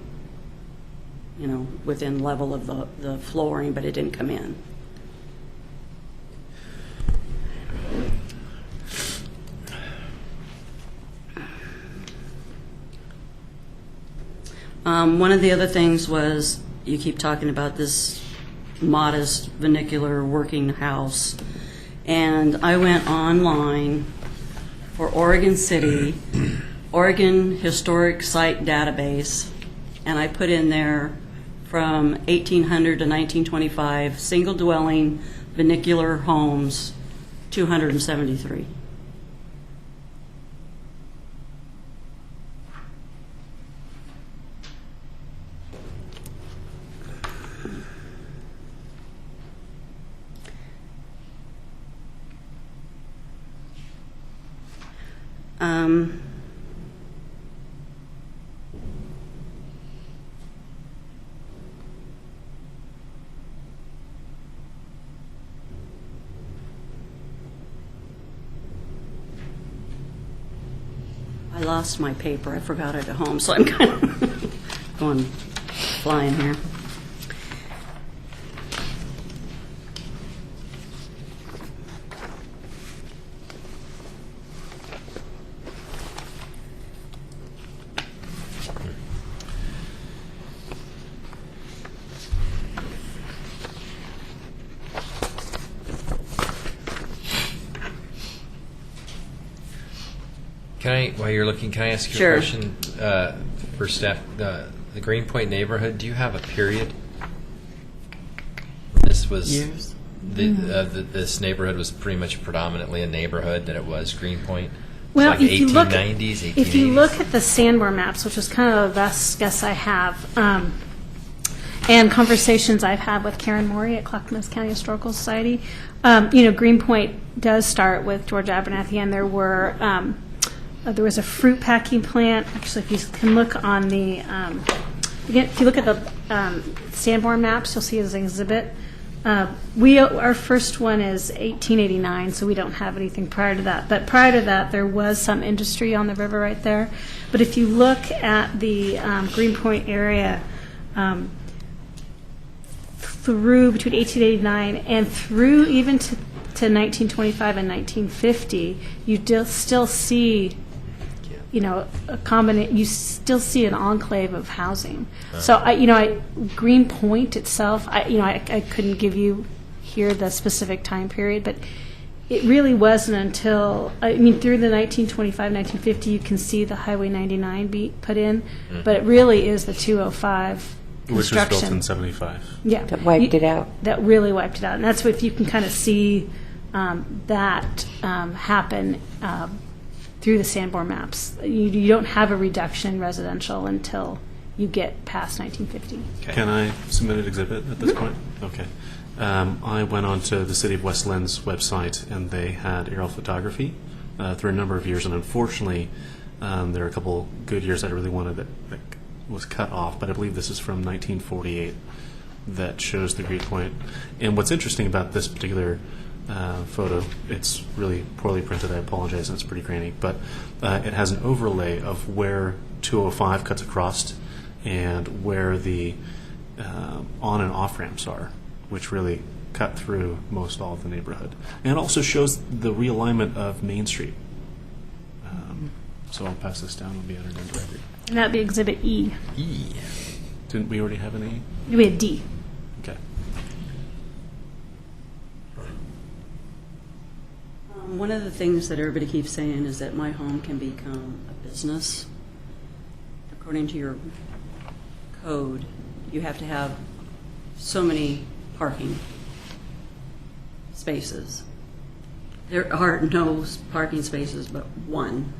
within level of the flooring, but it didn't come in. One of the other things was, you keep talking about this modest vernacular working house, and I went online for Oregon City, Oregon Historic Site Database, and I put in there from 1800 to 1925, single dwelling vernacular homes, 273. I lost my paper. I forgot it at home, so I'm kind of going flying here. While you're looking, can I ask you Sure. a question for staff? The Greenpoint neighborhood, do you have a period? This was Years? This neighborhood was pretty much predominantly a neighborhood that it was Greenpoint. Well, like if you look, 1890s, 1880s. if you look at the Sanborn maps, which is kind of the best guess I have, and conversations I've had with Karen Morey at Clackamas County Historical Society, Greenpoint does start with George Abernathy, and there was a fruit packing plant. Actually, if you can look on the, if you look at the Sanborn maps, you'll see it as an exhibit. Our first one is 1889, so we don't have anything prior to that. But prior to that, there was some industry on the river right there. But if you look at the Greenpoint area, through between 1889 and through even to 1925 and 1950, you still see, you still see an enclave of housing. So Greenpoint itself, I couldn't give you here the specific time period, but it really wasn't until, through the 1925, 1950, you can see the Highway 99 be put in, but it really is the 205 Which was construction. built in 75. Yeah. That wiped it out. That really wiped it out. And that's what, if you can kind of see that happen through the Sanborn maps. You don't have a reduction in residential until you get past 1950. Can I submit an exhibit at this point? Okay. I went onto the City of West Lynn's website, and they had aerial photography through a number of years, and unfortunately, there are a couple good years I really wanted that was cut off, but I believe this is from 1948 that shows the Greenpoint. And what's interesting about this particular photo, it's really poorly printed, I apologize, and it's pretty grainy, but it has an overlay of where 205 cuts across and where the on and off ramps are, which really cut through most all of the neighborhood. And it also shows the realignment of Main Street. So I'll pass this down, it'll be entered into record. And that'd be Exhibit E. Didn't we already have an E? We had D. Okay. One of the things that everybody keeps saying is that my home can become a business. According to your code, you have to have so many parking spaces. There are no parking spaces but one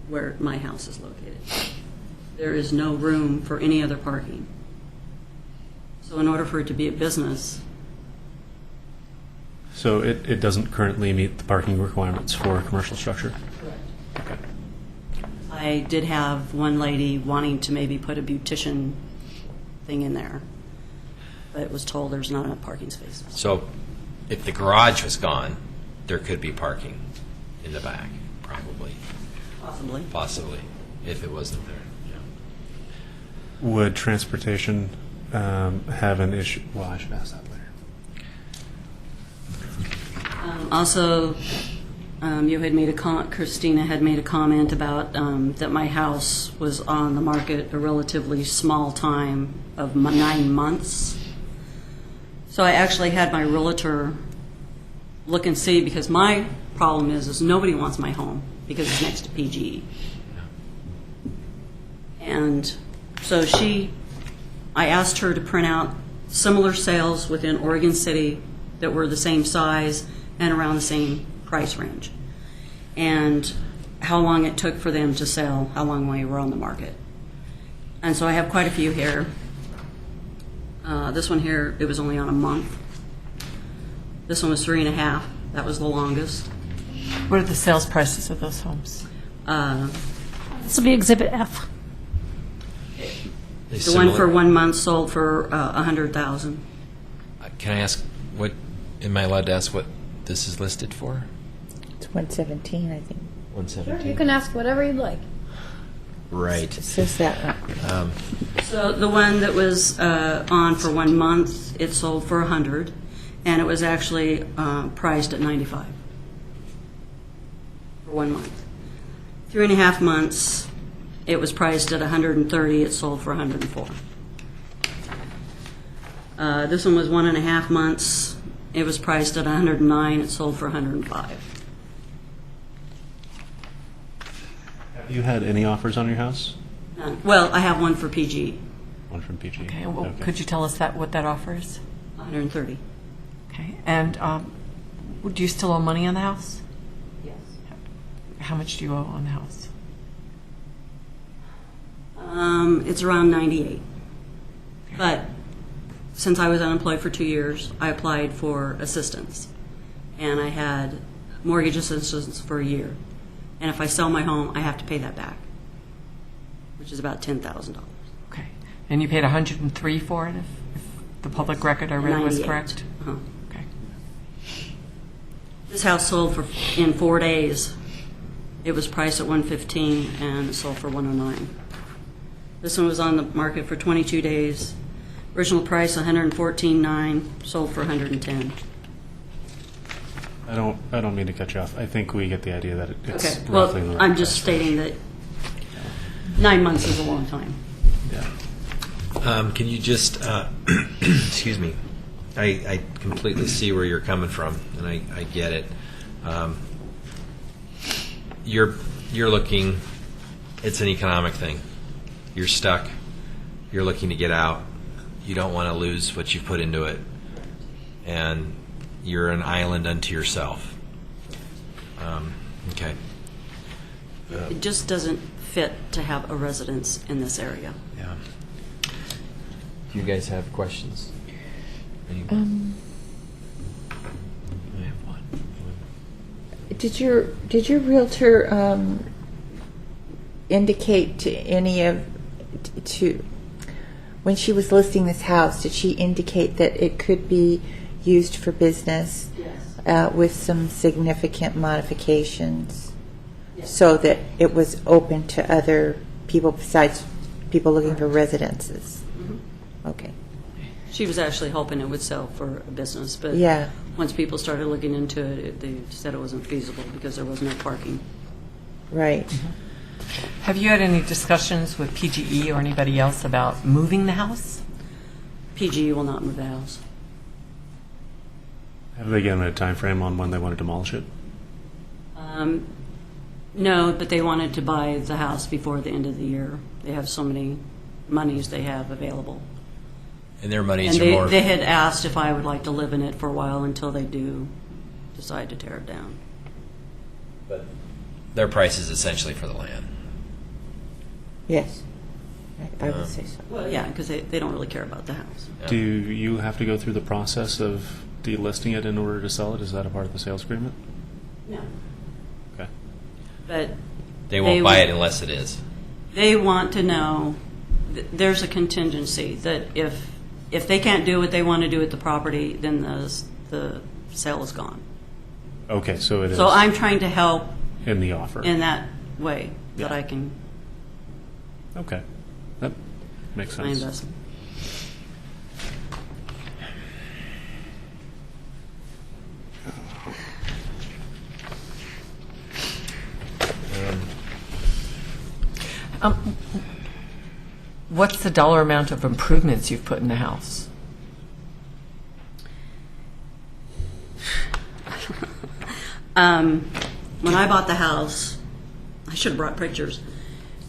where my house is located. There is no room for any other parking. So in order for it to be a business, So it doesn't currently meet the parking requirements for a commercial structure? Okay. I did have one lady wanting to maybe put a beautician thing in there, but was told there's not enough parking spaces. So if the garage was gone, there could be parking in the back, probably, Possibly. if it wasn't there. Would transportation have an issue? Well, I should ask that later. Also, you had made Christina had made a comment about that my house was on the market a relatively small time of 9 months. So I actually had my realtor look and see, because my problem is nobody wants my home because it's next to PGE. And so I asked her to print out similar sales within Oregon City that were the same size and around the same price range, and how long it took for them to sell, how long we were on the market. And so I have quite a few here. This one here, it was only on a month. This one was 3.5. That was the longest. What are the sales prices of those homes? This will be Exhibit F. They The one for similar- 1 month sold for $100,000. Can I ask am I allowed to ask what this is listed for? It's 117, I think. 117. You can ask whatever you'd like. Right. It says that. So the one that was on for 1 month, it sold for 100, and it was actually priced at 95 for 1 month. 3.5 months, it was priced at 130. It sold for 104. This one was 1.5 months. It was priced at 109. It sold for 105. You had any offers on your house? None. Well, I have one for PG, One from PG. Okay, well, could you tell us what that offer is? 130. Okay, and do you still owe money on the house? Yes. How much do you owe on the house? It's around 98. But since I was unemployed for 2 years, I applied for assistance. And I had mortgage assistance for a year. And if I sell my home, I have to pay that back, which is about $10,000. Okay, and you paid 103 for it, if the public record I read was 98. correct? Uh-huh. Okay. This house sold in 4 days. It was priced at $115 and it sold for $109. This one was on the market for 22 days. Original price $114.9, sold for $110. I don't mean to cut you off. I think we get the idea that it's Okay. roughly in the Well, right I'm just price. stating that 9 months is a long time. Yeah. Can you just, excuse me, I completely see where you're coming from, and I get it. You're looking, it's an economic thing. You're stuck. You're looking to get out. You don't want to lose what you've put into it. And you're an island unto yourself. Okay. It just doesn't fit to have a residence in this area. Yeah. Do you guys have questions? I have one. Did your realtor indicate to any of when she was listing this house? Did she indicate that it could be used for business with some significant modifications, so that it was open to other people besides people looking for residences? Okay. She was actually hoping it would sell for a business, but Yeah. once people started looking into it, they said it wasn't feasible because there was no parking. Right. Have you had any discussions with PGE or anybody else about moving the house? PG will not move the house. Have they given a time frame on when they want to demolish it? No, but they wanted to buy the house before the end of the year. They have so many monies they have available. And their monies And are more. they had asked if I would like to live in it for a while until they do decide to tear it down. But their price is essentially for the land. Yes. I would say so. Well, yeah, because they don't really care about the house. Yeah. Do you have to go through the process of delisting it in order to sell it? Is that a part of the sales agreement? No. Okay. But They won't They buy would- it unless it is. they want to know, there's a contingency that if they can't do what they want to do with the property, then the sale is gone. Okay, so it is So I'm trying to help in the offer. in that way that Yeah. I can Okay. That makes my sense. investment. What's the dollar amount of improvements you've put in the house? When I bought the house, I should have brought pictures.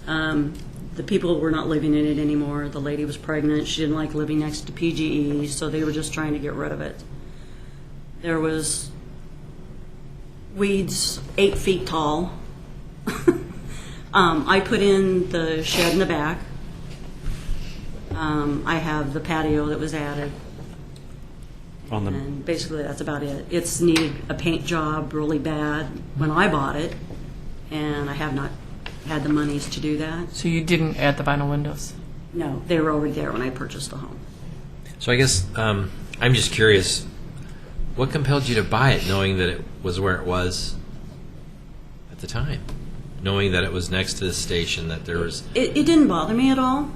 The people were not living in it anymore. The lady was pregnant. She didn't like living next to PGE, so they were just trying to get rid of it. There was weeds 8 feet tall. I put in the shed in the back. I have the patio that was added. On the And basically, that's about it. It's needed a paint job really bad when I bought it, and I have not had the monies to do that. So you didn't add the vinyl windows? No, they were already there when I purchased the home. So I guess I'm just curious, what compelled you to buy it knowing that it was where it was at the time? Knowing that it was next to the station, that there was... It didn't bother me at all.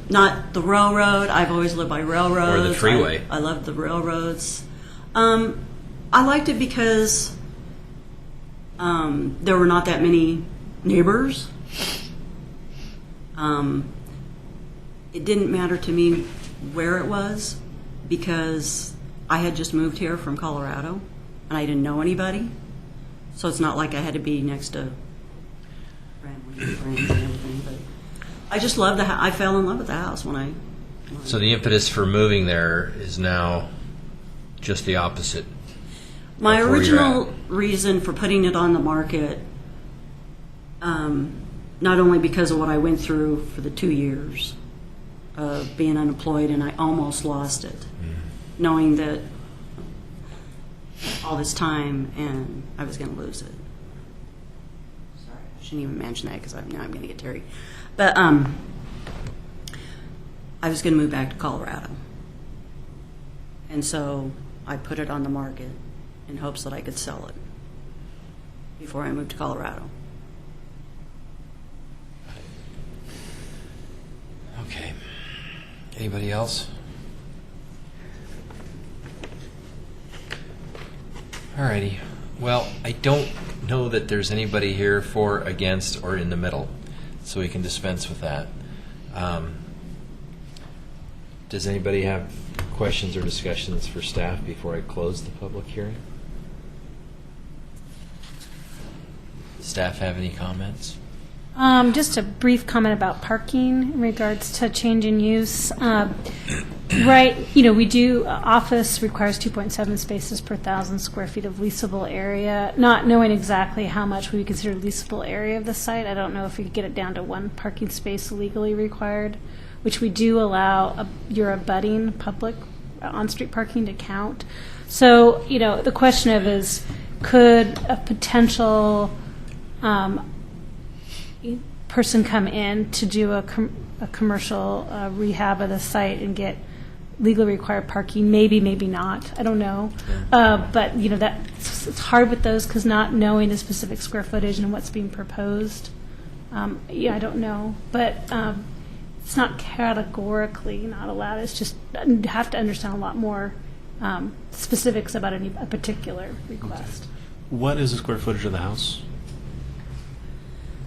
Not the railroad. I've always lived by railroads. Or the freeway. I loved the railroads. I liked it because there were not that many neighbors. It didn't matter to me where it was because I had just moved here from Colorado and I didn't know anybody. So it's not like I had to be next to random friends and everything. But I just love I fell in love with the house when I. So the impetus for moving there is now just the opposite. My of where you're original reason for putting it on the market, not only because of what I went through for the 2 years of being unemployed, and I almost lost it, knowing that all this time and I was going to lose it. Sorry, I shouldn't even mention that because now I'm going to get teary. But I was going to move back to Colorado. And so I put it on the market in hopes that I could sell it before I moved to Colorado. Okay. Anybody else? Alrighty. Well, I don't know that there's anybody here for, against, or in the middle, so we can dispense with that. Does anybody have questions or discussions for staff before I close the public hearing? Staff have any comments? Just a brief comment about parking in regards to change in use. Right, we do, office requires 2.7 spaces per 1,000 square feet of leasable area. Not knowing exactly how much we consider leasable area of the site, I don't know if we could get it down to one parking space legally required, which we do allow your abutting public on-street parking to count. So, the question of is, could a potential person come in to do a commercial rehab of the site and get legally required parking? Maybe, maybe not. I don't know. But it's hard with those because not knowing the specific square footage and what's being proposed. I don't know. But it's not categorically not allowed. It's just you have to understand a lot more specifics about a particular request. What is the square footage of the house?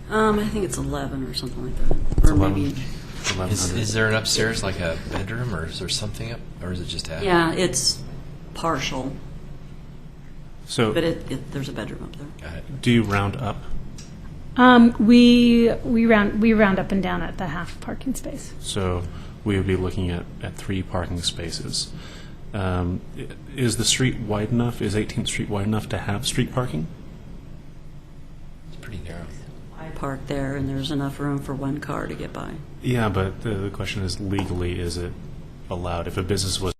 I think it's 11 or something like that. It's Or 11. maybe. 1,100. Is there an upstairs, like a bedroom, or is there something up, or is it just half? Yeah, it's partial, So, but there's a bedroom up there. Got it. do you round up? We round up and down at the half parking space. So we would be looking at 3 parking spaces. Is the street wide enough? Is 18th Street wide enough to have street parking? It's pretty narrow. I park there, and there's enough room for one car to get by. Yeah, but the question is, legally, is it allowed? If a business was